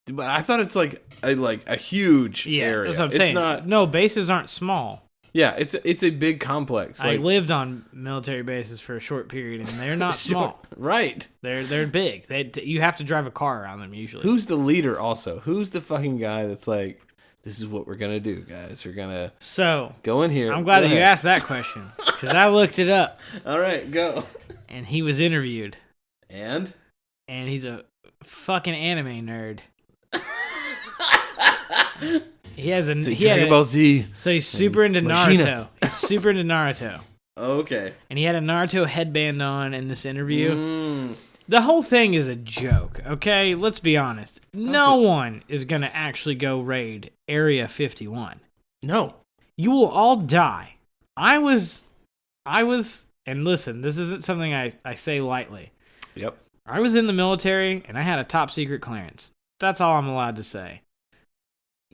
But I thought it's like a huge area. That's what I'm it's saying. Not, No, bases aren't small. yeah, it's a big complex. I Like, lived on military bases for a short period, and they're not small. Right. They're big. You have to drive a car around them usually. Who's the leader also? Who's the fucking guy that's like, this is what we're going to do, guys. We're going to go in here. I'm glad Go that you ahead. asked that question because I looked it up, All right, go. and he was interviewed, And? and he's a fucking anime nerd. He has a Dragon Ball Z. So he's super into Vagina. Naruto. He's super into Naruto. Okay. And he had a Naruto headband on in this interview. Mm. The whole thing is a joke, okay? Let's be honest. No one is going to actually go raid Area 51. No. You will all die. I was, and listen, this isn't something I say lightly. Yep. I was in the military, and I had a top secret clearance. That's all I'm allowed to say.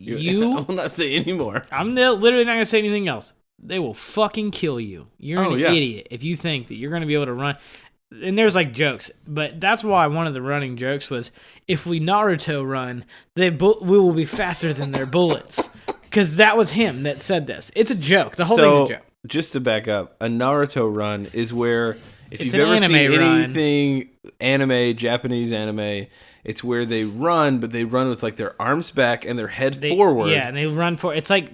I will not say anymore. I'm literally not going to say anything else. They will fucking kill you. You're an idiot if you think that you're going to be able to run. And there's like jokes, but that's why one of the running jokes was, if we Naruto run, we will be faster than their bullets. Because that was him that said this. It's a joke. The whole thing's a joke. Just to back up, a Naruto run is where, if It's you've ever an seen anime run. anything anime, Japanese anime, it's where they run, but they run with like their arms back and their head forward. Yeah, and they run for it's like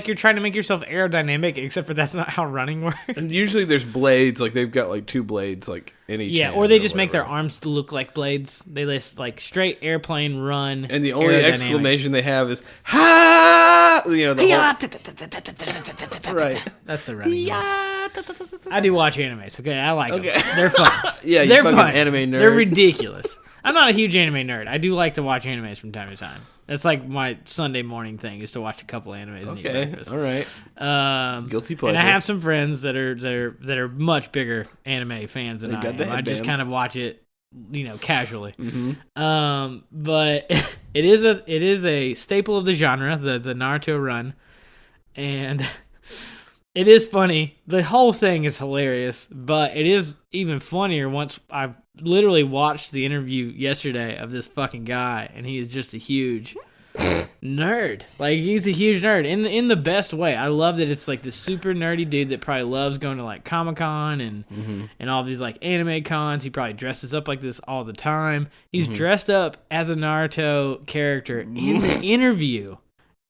you're trying to make yourself aerodynamic, except for that's not how running works. And usually there's blades, like they've got like 2 blades like in each hand or they just make their whatever. arms to look like blades. They list like straight airplane run. And the only aerodynamics. exclamation they have is ha! Right. That's the running noise. I do watch animes, okay? I like them. They're fun. Yeah, you They're fucking fun. anime nerd. They're ridiculous. I'm not a huge anime nerd. I do like to watch animes from time to time. That's like my Sunday morning thing is to watch a couple animes and eat breakfast. All right. Guilty pleasure. And I have some friends that are much bigger anime fans than I got the am. I just headbands. kind of watch it, casually. Mm-hmm. But it is a staple of the genre, the Naruto run, and it is funny. The whole thing is hilarious, but it is even funnier once I've literally watched the interview yesterday of this fucking guy, and he is just a huge nerd. Like, he's a huge nerd in the best way. I love that it's like this super nerdy dude that probably loves going to like Comic-Con and all these like anime cons. He probably dresses up like this all the time. He's dressed up as a Naruto character in the interview,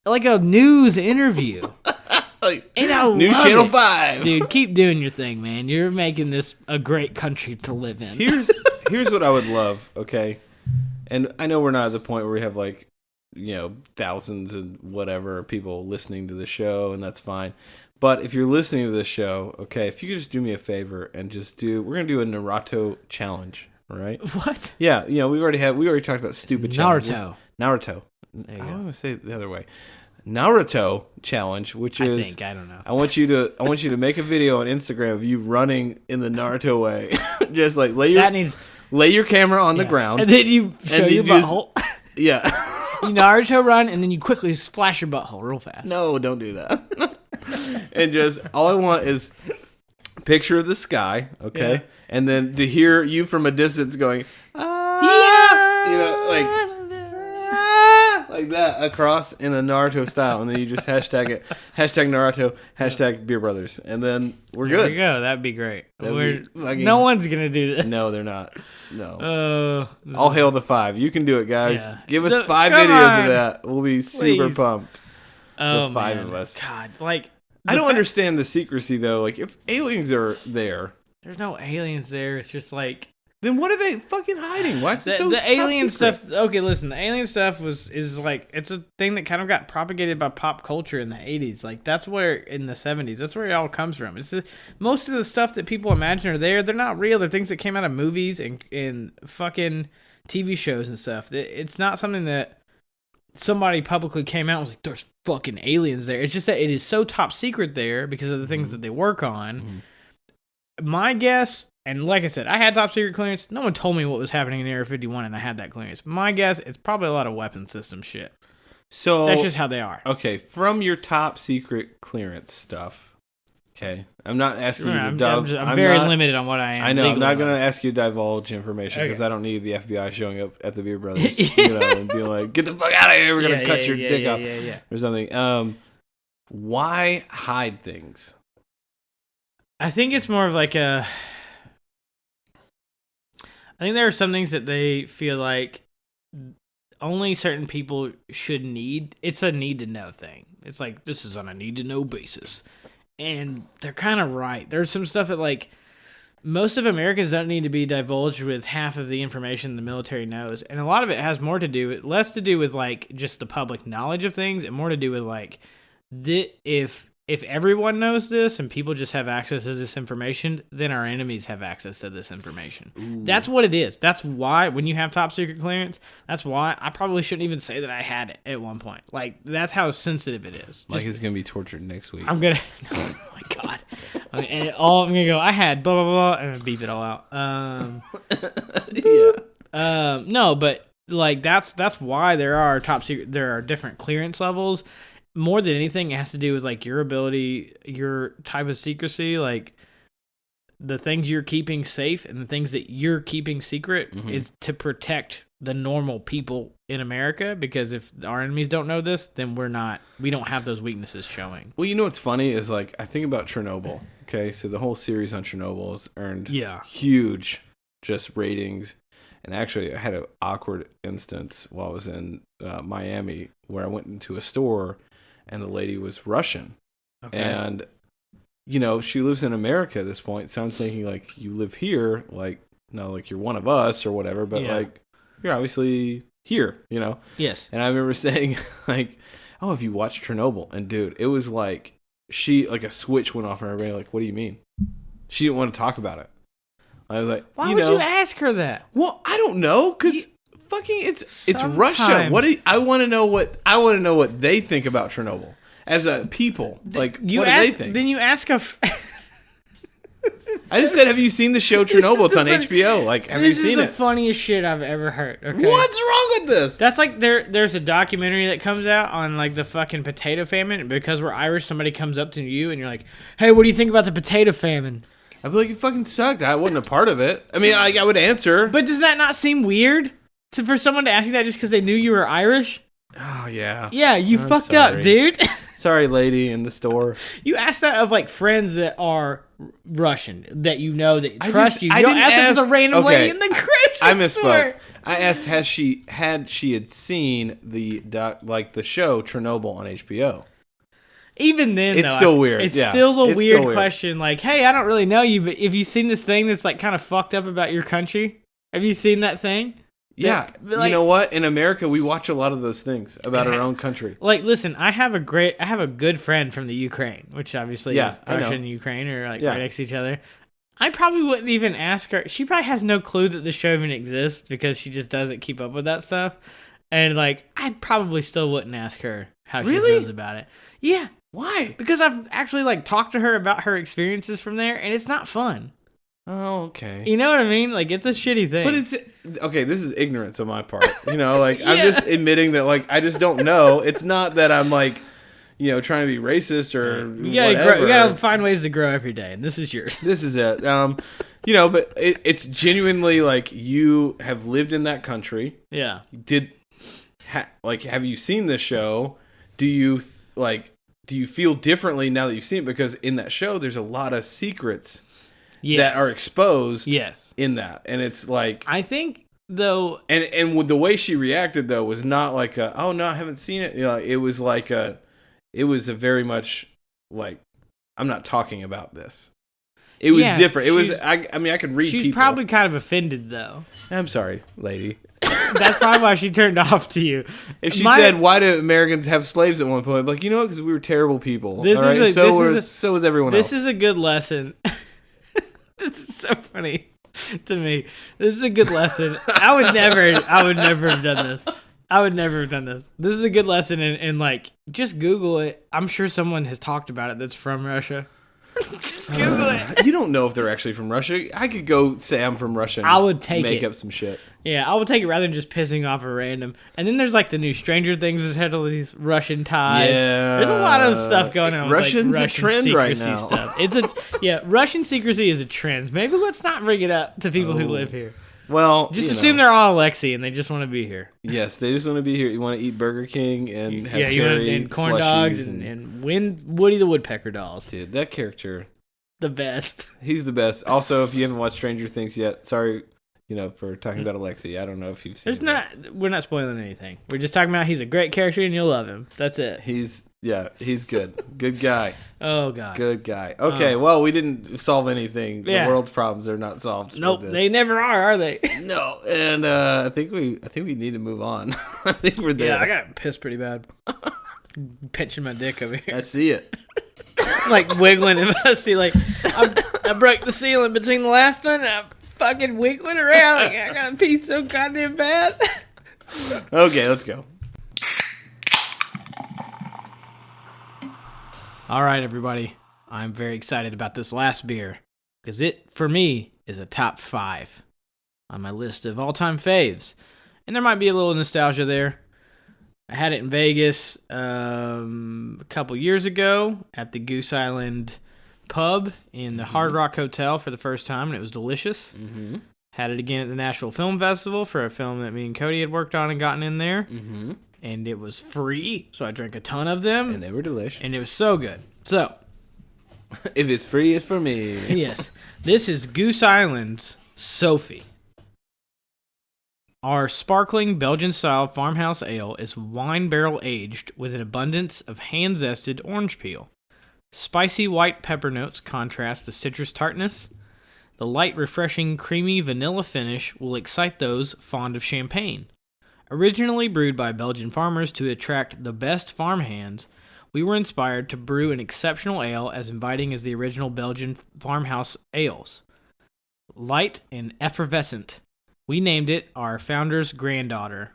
like a news interview. And I News love Channel it. 5. Dude, keep doing your thing, man. You're making this a great country to live in. Here's what I would love, okay? And I know we're not at the point where we have like, thousands and whatever people listening to the show, and that's fine. But if you're listening to this show, okay, if you could just do me a favor and we're going to do a Naruto challenge, all right? What? Yeah, we already talked about stupid challenges. Naruto. There you go. I want to say it the other way. Naruto challenge, which is I don't know. I want you to make a video on Instagram of you running in the Naruto way. Just like lay your camera on the ground. And then you show And your you just- butthole. Yeah. You Naruto run, and then you quickly flash your butthole real fast. No, don't do that. And just all I want is a picture of the sky, okay, Yeah. and then to hear you from a distance going, like that across in a Naruto style, and then you just hashtag it, hashtag Naruto, hashtag Beer Brothers, and then we're There good. you go. That'd be great. That'd be fucking- No one's gonna do this. No, they're not. No. This All is- hail the 5. You can do it, guys. Yeah. Give us 5 Come videos on. of that. We'll be super Please. pumped. Oh, the 5 man. of us. God, like I don't understand the secrecy though. Like if aliens are there, There's no aliens there. It's just like then what are they fucking hiding? Why is it the, so the top alien secret? stuff. Okay, listen, the alien stuff is like it's a thing that kind of got propagated by pop culture in the 80s. Like that's where in the 70s, that's where it all comes from. Most of the stuff that people imagine are there. They're not real. They're things that came out of movies and fucking TV shows and stuff. It's not something that somebody publicly came out and was like, "There's fucking aliens there." It's just that it is so top secret there because of the things that they work on. My guess. And like I said, I had top secret clearance. No one told me what was happening in Area 51, and I had that clearance. My guess, it's probably a lot of weapon system shit. So That's just how they are. okay, from your top secret clearance stuff. Okay, I'm not asking you to I'm divulge. very limited on what I am. I know. I'm not legally. going to ask you to divulge information because Okay. I don't need the FBI showing up at the Beer Brothers, and being like, "Get the fuck out of here! We're gonna cut your dick off," Yeah. or something. Why hide things? I think it's more of like a. I think there are some things that they feel like only certain people should need. It's a need to know thing. It's like this is on a need to know basis, and they're kind of right. There's some stuff that like most of Americans don't need to be divulged with half of the information the military knows, and a lot of it has more to do with less to do with like just the public knowledge of things, and more to do with like if everyone knows this and people just have access to this information, then our enemies have access to this information. Ooh. That's what it is. That's why when you have top secret clearance, that's why I probably shouldn't even say that I had it at one point. Like that's how sensitive it is. Mike is gonna be tortured next week. I'm gonna. Oh my god. And I'm gonna go. I had blah blah blah, and I'm beep it all out. Yeah. No, but like that's why there are top secret. There are different clearance levels. More than anything, it has to do with like your ability, your type of secrecy, like the things you're keeping safe and the things that you're keeping secret is to protect the normal people in America. Because if our enemies don't know this, then we don't have those weaknesses showing. Well, you know what's funny is like I think about Chernobyl. Okay, so the whole series on Chernobyl has earned huge just ratings. And actually, I had an awkward instance while I was in Miami where I went into a store and the lady was Russian. Okay. And, you know, she lives in America at this point. So I'm thinking, like, you live here, like, no, like you're one of us or whatever, but like, you're obviously here, you know? Yes. And I remember saying, like, oh, have you watched Chernobyl? And dude, it was like, like a switch went off in her brain. Like, what do you mean? She didn't want to talk about it. I was like, Why would you ask her that? Well, I don't know, because fucking it's Russia. Sometimes. I want to know what they think about Chernobyl as a people. Like, what do they think? Then you ask a. I just said, have you seen the show Chernobyl? It's on HBO. Like, have you seen This is it? the funniest shit I've ever heard. Okay? What's wrong with this? That's like there's a documentary that comes out on like the fucking potato famine. Because we're Irish, somebody comes up to you and you're like, "Hey, what do you think about the potato famine?" I'd be like, it fucking sucked. I wasn't a part of it. I mean, I would answer. But does that not seem weird for someone to ask you that just because they knew you were Irish? Oh, yeah. Yeah, you I'm fucked sorry. up, dude. Sorry, lady in the store. You ask that of like friends that are Russian that you know that I trust just- you. I You don't didn't ask that to the ask- random okay. lady in the grocery I store. misspoke. I asked, had she seen the show Chernobyl on HBO? Even then, It's though, still weird. It's Yeah. still a It's weird still weird. question. Like, hey, I don't really know you, but have you seen this thing that's like kind of fucked up about your country? Have you seen that thing? Yeah. Like- you know what? In America, we watch a lot of those things about our own country. Like, listen, I have a good friend from the Ukraine, which obviously Yeah, is I know. Russia and Ukraine are like Yeah. right next to each other. I probably wouldn't even ask her. She probably has no clue that the show even exists because she just doesn't keep up with that stuff. And like, I probably still wouldn't ask her how she Really? feels about it. Yeah, Why? because I've actually like talked to her about her experiences from there, and it's not fun. Oh, okay. You know what I mean? Like, it's a shitty thing. But it's okay. This is ignorance on my part. You know, like I'm just admitting that, like I just don't know. It's not that I'm like, trying to be racist or whatever. You gotta find ways to grow every day, and this is yours. This is it. But it's genuinely like you have lived in that country. Yeah. Have you seen this show? Do you feel differently now that you've seen it? Because in that show, there's a lot of secrets. Yes. That are exposed yes. in that. And it's like... I think, though... And with the way she reacted, though, was not like oh, no, I haven't seen it. It was like it was a very much like, I'm not talking about this. It was different. It was... I could read she's people. She's probably kind of offended, though. I'm sorry, lady. That's probably why she turned off to you. If she said, why do Americans have slaves at one point? I'm like, you know what? Because we were terrible people. So was everyone else. This is a good lesson. This is so funny to me. This is a good lesson. I would never have done this. This is a good lesson, and like, just Google it. I'm sure someone has talked about it that's from Russia. Just Google it. You don't know if they're actually from Russia. I could go say I'm from Russia and I would make up some shit. Yeah, I would take it rather than just pissing off a random. And then there's like the new Stranger Things has had all these Russian ties. Yeah. There's a lot of stuff going on. Russian's with, like, a trend right now. Stuff. Russian secrecy is a trend. Maybe let's not bring it up to people who live here. Well, just assume they're all Alexi and they just want to be here. Yes, they just want to be here. You want to eat Burger King and have cherry and corn dogs and win Woody the Woodpecker dolls. Dude, that character, the best. He's the best. Also, if you haven't watched Stranger Things yet, sorry, for talking about Alexi. I don't know if you've seen. We're not spoiling anything. We're just talking about he's a great character and you'll love him. That's it. He's good. Good guy. Oh God. Good guy. Okay, well, we didn't solve anything. The world's problems are not solved. Nope, they never are they? No, and I think we need to move on. I think we're there. Yeah, I got pissed pretty bad. Pinching my dick over here. I see it. Like wiggling in my seat. Like I broke the ceiling between the last one and I'm fucking wiggling around. Like I got to pee so goddamn bad. Okay, let's go. All right, everybody. I'm very excited about this last beer because it, for me, is a top 5 on my list of all-time faves. And there might be a little nostalgia there. I had it in Vegas a couple years ago at the Goose Island pub in the Hard Rock Hotel for the first time, and it was delicious. Mm-hmm. Had it again at the Nashville Film Festival for a film that me and Cody had worked on and gotten in there. Mm-hmm. And it was free, so I drank a ton of them. And they were delicious. And it was so good. So, if it's free, it's for me. Yes. This is Goose Island's Sophie. Our sparkling Belgian-style farmhouse ale is wine barrel aged with an abundance of hand-zested orange peel. Spicy white pepper notes contrast the citrus tartness. The light, refreshing, creamy vanilla finish will excite those fond of champagne. Originally brewed by Belgian farmers to attract the best farm hands, we were inspired to brew an exceptional ale as inviting as the original Belgian farmhouse ales. Light and effervescent. We named it our founder's granddaughter,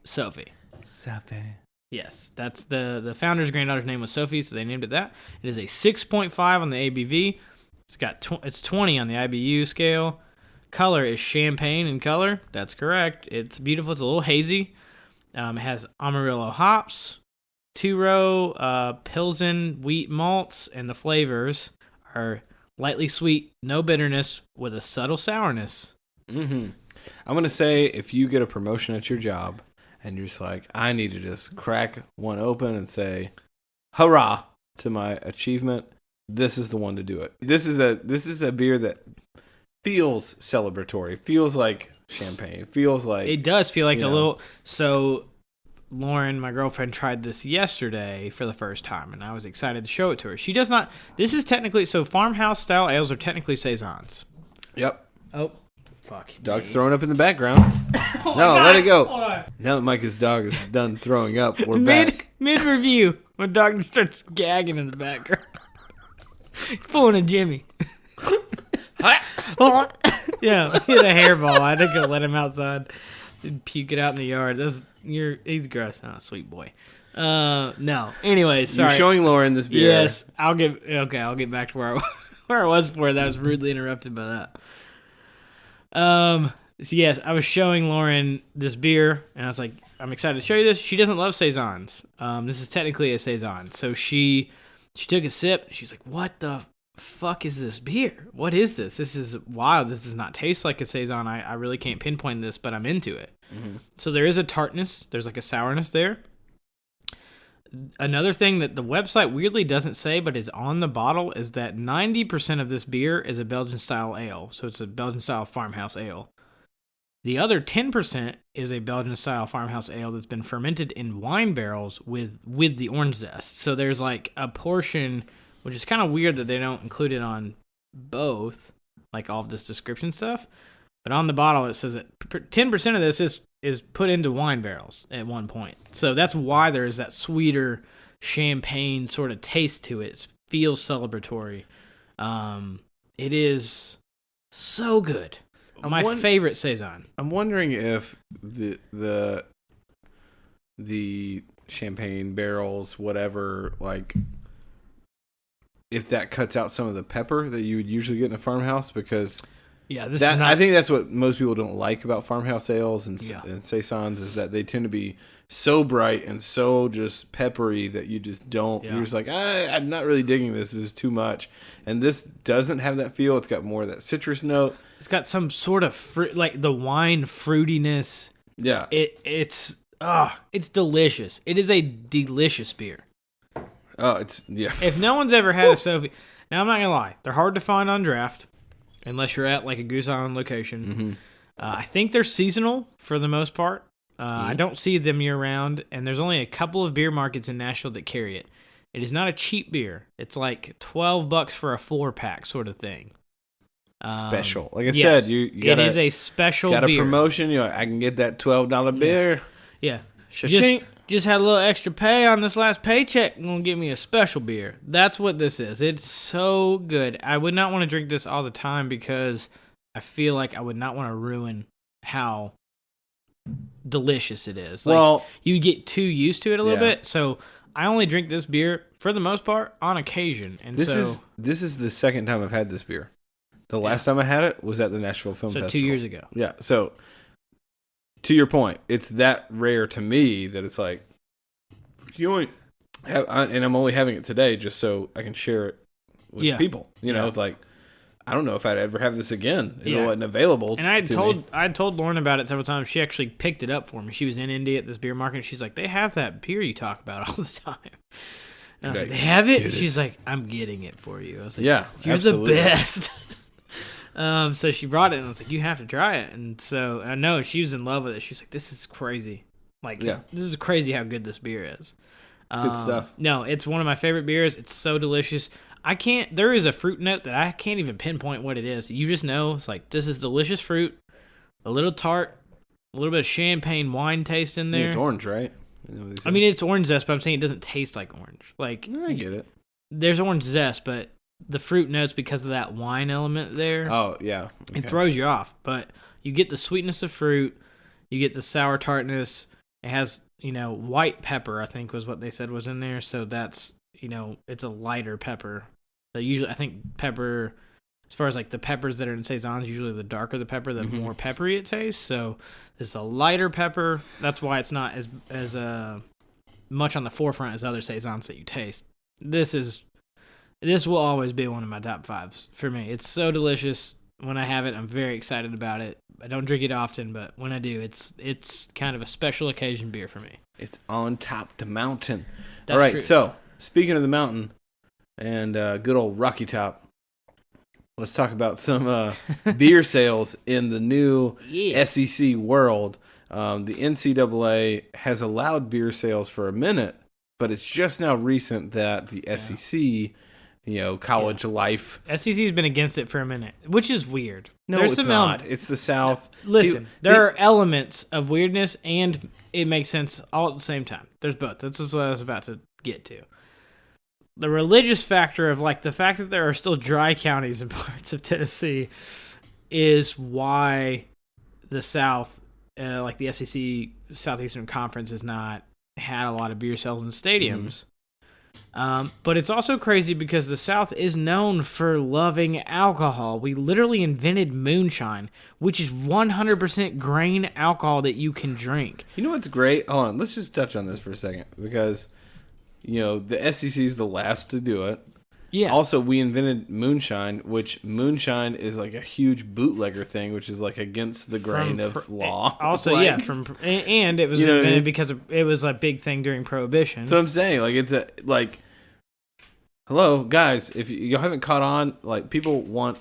Sophie. Sophie. Yes, that's the founder's granddaughter's name was Sophie, so they named it that. It is a 6.5 on the ABV. It's 20 on the IBU scale. Color is champagne in color. That's correct. It's beautiful. It's a little hazy. It has Amarillo hops, 2-row Pilsen wheat malts, and the flavors are lightly sweet, no bitterness, with a subtle sourness. Mm-hmm. I'm going to say if you get a promotion at your job and you're just like, I need to just crack one open and say, hurrah to my achievement, this is the one to do it. This is a beer that feels celebratory, feels like champagne, feels like... It does feel like a little... So, Lauren, my girlfriend, tried this yesterday for the first time, and I was excited to show it to her. She does not... This is technically... So, farmhouse-style ales are technically saisons. Yep. Oh, fuck. Dog's throwing up in the background. No, let it go. Hold on. Now that Micah's dog is done throwing up, we're back. Mid-review, my dog just starts gagging in the background. He's pulling a Jimmy. Yeah, he had a hairball. I had to go let him outside. Puke it out in the yard. He's gross. Oh, sweet boy. No. Anyways, sorry. You're showing Lauren this beer. Yes, I'll get back to where I was before that was rudely interrupted by that. So yes, I was showing Lauren this beer, and I was like, I'm excited to show you this. She doesn't love saisons. This is technically a saison. So she took a sip. She's like, "What the fuck is this beer? What is this? This is wild. This does not taste like a saison. I really can't pinpoint this, but I'm into it." Mm-hmm. So there is a tartness. There's like a sourness there. Another thing that the website weirdly doesn't say, but is on the bottle, is that 90% of this beer is a Belgian-style ale. So it's a Belgian-style farmhouse ale. The other 10% is a Belgian-style farmhouse ale that's been fermented in wine barrels with the orange zest. So there's like a portion, which is kind of weird that they don't include it on both, like all of this description stuff. But on the bottle, it says that 10% of this is put into wine barrels at one point. So that's why there is that sweeter champagne sort of taste to it. It feels celebratory. It is so good. My favorite saison. I'm wondering if the champagne barrels, whatever, like, if that cuts out some of the pepper that you would usually get in a farmhouse, because I think that's what most people don't like about farmhouse ales and saisons, is that they tend to be so bright and so just peppery that you just don't. You're just like, I'm not really digging this. This is too much. And this doesn't have that feel. It's got more of that citrus note. It's got some sort of fruit, like the wine fruitiness. Yeah. It's delicious. It is a delicious beer. Oh, yeah. If no one's ever had a Sophie, now I'm not gonna lie, they're hard to find on draft, unless you're at like a Goose Island location. Mm-hmm. I think they're seasonal for the most part. I don't see them year round, and there's only a couple of beer markets in Nashville that carry it. It is not a cheap beer. It's like $12 for a 4-pack sort of thing. Special, like I said, it is a special. Got a beer. promotion. You're like, I can get that $12 beer. Yeah, Cha-ching. just had a little extra pay on this last paycheck. I'm gonna get me a special beer. That's what this is. It's so good. I would not want to drink this all the time because I feel like I would not want to ruin how delicious it is. Like, well, you get too used to it a little bit. So I only drink this beer for the most part on occasion. And this is the second time I've had this beer. The last time I had it was at the Nashville Film Festival. 2 years ago. Yeah. So, to your point, it's that rare to me that it's like, you only have, and I'm only having it today just so I can share it with people. You know, it's like, I don't know if I'd ever have this again. It wasn't available. And I told Lauren about it several times. She actually picked it up for me. She was in Indy at this beer market. And she's like, they have that beer you talk about all the time. And I was like, they have it? And she's like, I'm getting it for you. I was like, you're absolutely the best. So she brought it, and I was like, you have to try it. And so I know she was in love with it. She's like, this is crazy. Like, this is crazy how good this beer is. Good stuff. No, it's one of my favorite beers. It's so delicious. There is a fruit note that I can't even pinpoint what it is. You just know it's like, this is delicious fruit, a little tart, a little bit of champagne wine taste in there. It's orange, right? I mean, it's orange zest, but I'm saying it doesn't taste like orange. Like, I get it. There's orange zest, but the fruit notes, because of that wine element there. Oh, yeah. Okay. It throws you off, but you get the sweetness of fruit, you get the sour tartness. It has, white pepper, I think was what they said was in there, so that's, it's a lighter pepper. So usually, I think pepper, as far as like the peppers that are in saisons, usually the darker the pepper, the more peppery it tastes. So it's a lighter pepper. That's why it's not as much on the forefront as other saisons that you taste. This will always be one of my top 5s for me. It's so delicious. When I have it, I'm very excited about it. I don't drink it often, but when I do, it's kind of a special occasion beer for me. It's on top the mountain. That's all right, true. So speaking of the mountain and good old Rocky Top, let's talk about some beer sales in the new SEC world. The NCAA has allowed beer sales for a minute, but it's just now recent that the SEC... college life. SEC's been against it for a minute, which is weird. No, it's not. It's the South. Listen, there are elements of weirdness, and it makes sense all at the same time. There's both. That's what I was about to get to. The religious factor of, like, the fact that there are still dry counties in parts of Tennessee is why the South like the SEC Southeastern Conference has not had a lot of beer sales in stadiums. But it's also crazy because the South is known for loving alcohol. We literally invented moonshine, which is 100% grain alcohol that you can drink. You know what's great? Hold on, let's just touch on this for a second because, the SEC is the last to do it. Yeah. Also, we invented moonshine, which moonshine is like a huge bootlegger thing, which is like against the grain of law. Also, like, yeah, and it was invented because it was a big thing during Prohibition. That's what I'm saying. Like it's hello guys, if you haven't caught on, like people want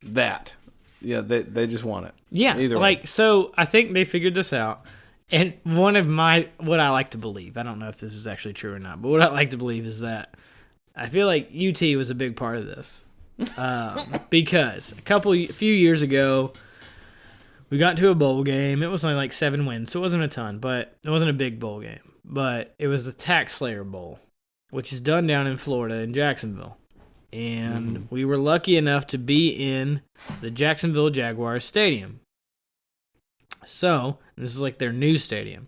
that. Yeah, they just want it. Yeah, either way. So I think they figured this out. And one of what I like to believe, I don't know if this is actually true or not, but what I like to believe is that I feel like UT was a big part of this because a few years ago, we got to a bowl game. It was only like 7 wins, so it wasn't a ton, but it wasn't a big bowl game. But it was the Tax Slayer Bowl, which is done down in Florida in Jacksonville. And we were lucky enough to be in the Jacksonville Jaguars stadium. So, this is like their new stadium.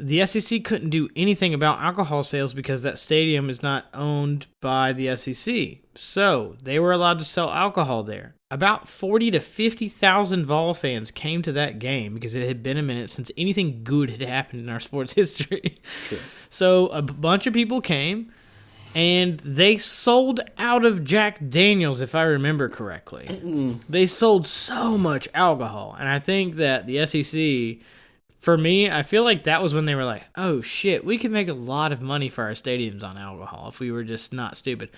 The SEC couldn't do anything about alcohol sales because that stadium is not owned by the SEC. So, they were allowed to sell alcohol there. About 40 to 50,000 Vol fans came to that game because it had been a minute since anything good had happened in our sports history. Sure. So, a bunch of people came, and they sold out of Jack Daniels, if I remember correctly. They sold so much alcohol, and I think that the SEC... For me, I feel like that was when they were like, oh shit, we could make a lot of money for our stadiums on alcohol if we were just not stupid.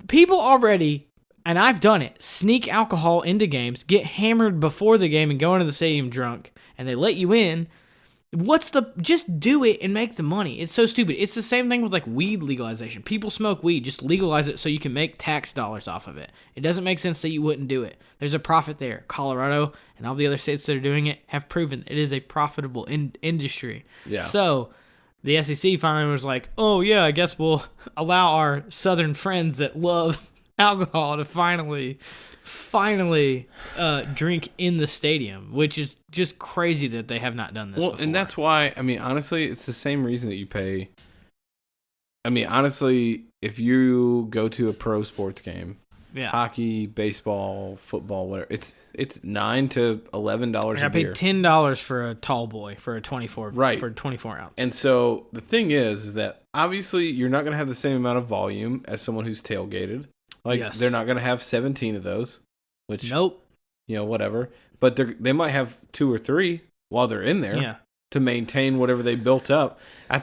People already, and I've done it, sneak alcohol into games, get hammered before the game and go into the stadium drunk, and they let you in. Just do it and make the money. It's so stupid. It's the same thing with like weed legalization. People smoke weed, just legalize it so you can make tax dollars off of it. It doesn't make sense that you wouldn't do it. There's a profit there. Colorado and all the other states that are doing it have proven it is a profitable industry. Yeah. So the SEC finally was like, oh yeah, I guess we'll allow our southern friends that love alcohol to finally drink in the stadium, which is just crazy that they have not done this before. And that's why, honestly, it's the same reason that you pay. Honestly, if you go to a pro sports game, hockey, baseball, football, whatever, it's $9 to $11 I paid $10 for a tall boy for a 24 for a 24 ounce. And so the thing is that obviously you're not going to have the same amount of volume as someone who's tailgated. They're not going to have 17 of those, which nope. Whatever. But they might have 2 or 3 while they're in there to maintain whatever they built up. I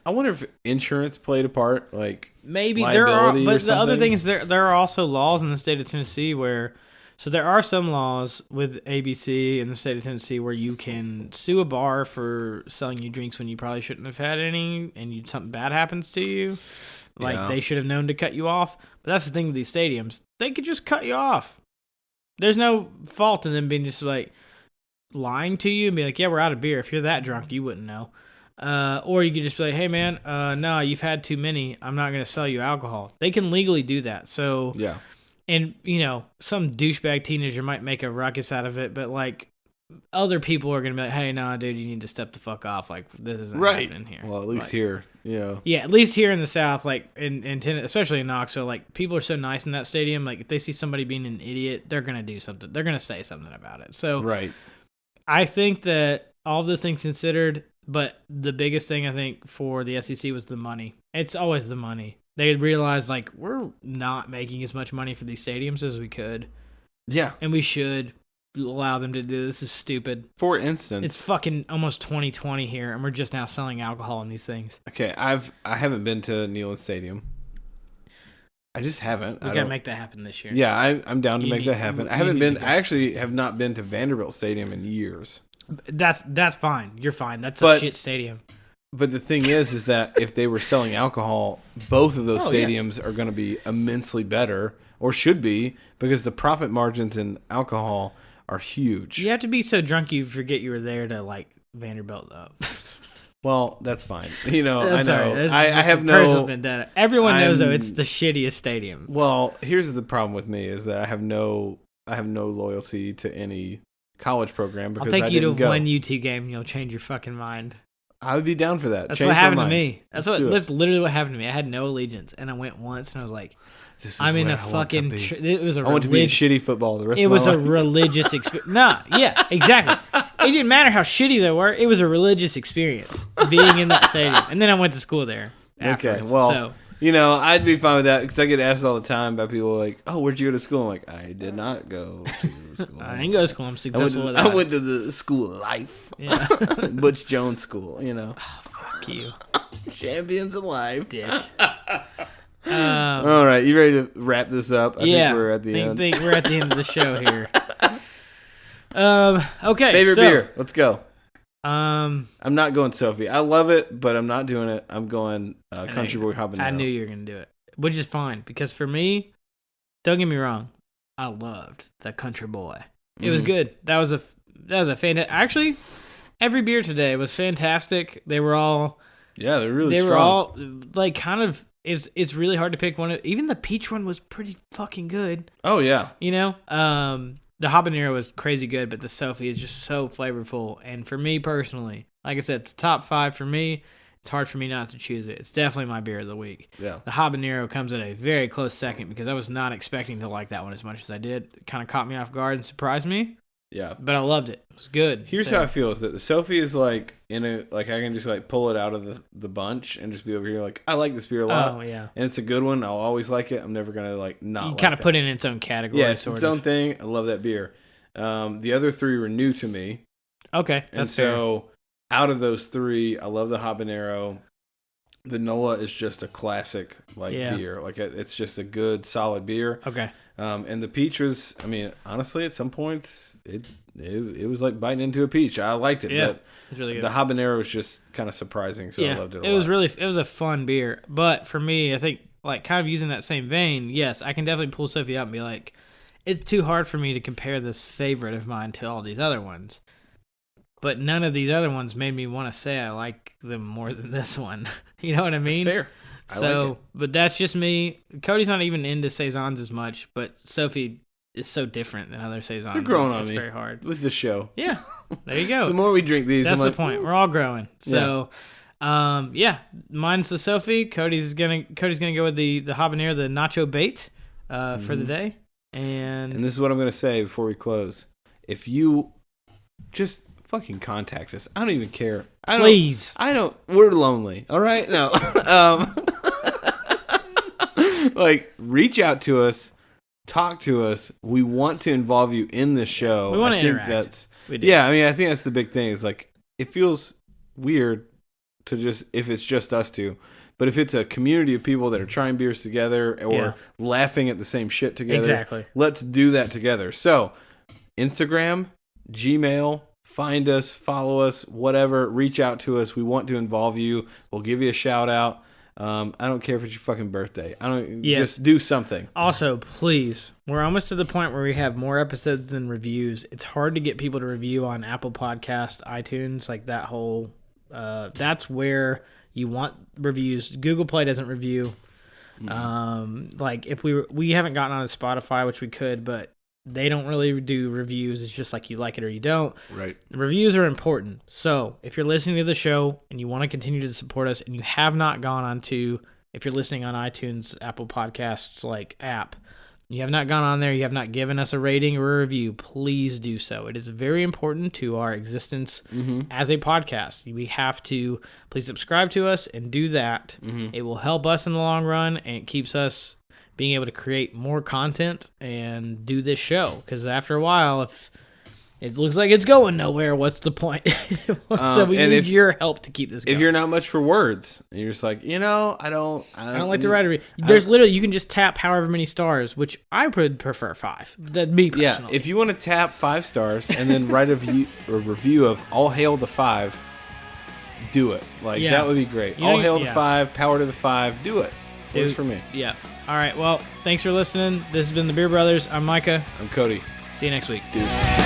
wonder if insurance played a part, like maybe there are. But the other thing is there are also laws in the state of Tennessee so there are some laws with ABC in the state of Tennessee where you can sue a bar for selling you drinks when you probably shouldn't have had any, and something bad happens to you. They should have known to cut you off. But that's the thing with these stadiums. They could just cut you off. There's no fault in them being just like lying to you and be like, yeah, we're out of beer. If you're that drunk, you wouldn't know. Or you could just be like, hey, man, no, you've had too many. I'm not going to sell you alcohol. They can legally do that. So, yeah. And, some douchebag teenager might make a ruckus out of it, but other people are going to be like, hey, no, dude, you need to step the fuck off. This isn't happening here. Well, at least here, yeah. Yeah, at least here in the South, in Tennessee, especially in Knoxville, people are so nice in that stadium. If they see somebody being an idiot, they're going to do something. They're going to say something about it. So right. I think that all of those things considered, but the biggest thing I think for the SEC was the money. It's always the money. They had realized, we're not making as much money for these stadiums as we could. Yeah. And we should allow them to do this. Is stupid. For instance, it's fucking almost 2020 here, and we're just now selling alcohol in these things. Okay, I haven't been to Neyland Stadium. I just haven't. We gotta make that happen this year. Yeah, I'm down to make that happen. I haven't been. I actually have not been to Vanderbilt Stadium in years. That's fine. You're fine. That's a shit stadium. But the thing is that if they were selling alcohol, both of those stadiums are going to be immensely better, or should be, because the profit margins in alcohol are huge. You have to be so drunk you forget you were there to Vanderbilt up. Well, that's fine. I know. I have no personal vendetta. Everyone knows though it's the shittiest stadium. Well, here's the problem with me is that I have no loyalty to any college program because I'll I take you to didn't go. one UT game and you'll change your fucking mind. I would be down for that. That's Change what my happened to mind. me. Let's do it. That's literally what happened to me. I had no allegiance, and I went once, and I was like, This is I'm in where a I want to fucking. be. It was a. I want to be in shitty football the rest It of my was a life. religious experience. No, yeah, exactly. It didn't matter how shitty they were. It was a religious experience being in that stadium. And then I went to school there. Okay, Afterwards. well, So, I'd be fine with that because I get asked all the time by people like, "Oh, where'd you go to school?" I'm like, "I did not go to school. I didn't go to school. I'm successful with that. I went to the school of life, Yeah. Butch Jones School. Fuck you, Champions of life." dick. All right, you ready to wrap this up? I think we're at the end. I think we're at the end of the show here. Okay. Favorite beer? Let's go. I'm not going Sophie. I love it, but I'm not doing it. I'm going Country Boy Habanero. I knew you were gonna do it, which is fine because for me, don't get me wrong, I loved the Country Boy. It was good. That was a fantastic. Actually, every beer today was fantastic. They were all. Yeah, they're really. They strong. were all like kind of. It's really hard to pick one. Even the peach one was pretty fucking good. Oh yeah. The habanero was crazy good, but the Sophie is just so flavorful. And for me personally, like I said, it's top 5 for me. It's hard for me not to choose it. It's definitely my beer of the week. Yeah. The habanero comes at a very close second because I was not expecting to like that one as much as I did. It kind of caught me off guard and surprised me. Yeah. But I loved it. It was good. Here's how I feel: is that the Sophie is like I can just like pull it out of the bunch and just be over here like I like this beer a lot. Oh yeah. And it's a good one. I'll always like it. I'm never gonna not. You like kind of that. put it in its own category. Yeah, it's sort its of. own thing. I love that beer. The other 3 were new to me. Okay, And that's fair. so out of those 3, I love the habanero. The Nola is just a classic beer. Like it's just a good solid beer. Okay. And the peach was, honestly, at some points it was like biting into a peach. I liked it. Yeah, But it was really good. the habanero was just kind of surprising, so I loved it a lot. It was a fun beer. But for me, I think like kind of using that same vein, yes, I can definitely pull Sophie up and be like, it's too hard for me to compare this favorite of mine to all these other ones. But none of these other ones made me want to say I like them more than this one. You know what I mean? That's fair. I like it. But that's just me. Cody's not even into saisons as much, but Sophie is so different than other saisons. You're growing on it's me. very hard. With the show. Yeah, there you go. The more we drink these, That's I'm the like, point. We're all growing. So, mine's the Sophie. Cody's gonna go with the habanero, the nacho bait, for the day. And this is what I'm gonna say before we close. If you just fucking contact us, I don't even care. Please. We're lonely. All right, no. Reach out to us. Talk to us. We want to involve you in the show. We want to I think interact. We do. Yeah, I think that's the big thing. Is like it feels weird to just if it's just us two, but if it's a community of people that are trying beers together or laughing at the same shit together, Exactly. Let's do that together. So, Instagram, Gmail, find us, follow us, whatever. Reach out to us. We want to involve you. We'll give you a shout out. I don't care if it's your fucking birthday. Just do something. Also, please, we're almost to the point where we have more episodes than reviews. It's hard to get people to review on Apple Podcast, iTunes, like that whole. That's where you want reviews. Google Play doesn't review. Like if we haven't gotten on Spotify, which we could, but they don't really do reviews. It's just like you like it or you don't. Right. Reviews are important. So if you're listening to the show and you want to continue to support us and you have not gone on to, if you're listening on iTunes, Apple Podcasts app, you have not gone on there, you have not given us a rating or a review, please do so. It is very important to our existence as a podcast. We have to please subscribe to us and do that. It will help us in the long run and it keeps us being able to create more content and do this show. Because after a while, if it looks like it's going nowhere, what's the point? So we need your help to keep this going. If you're not much for words, and you're just like, I don't like to write a review. There's literally, you can just tap however many stars, which I would prefer 5. That'd be personally. Yeah, if you want to tap 5 stars and then write a review of All Hail the 5, do it. That would be great. All Hail the 5, power to the 5, do it. Works for me. Yeah. All right, well, thanks for listening. This has been the Beer Brothers. I'm Micah. I'm Cody. See you next week. Deuce.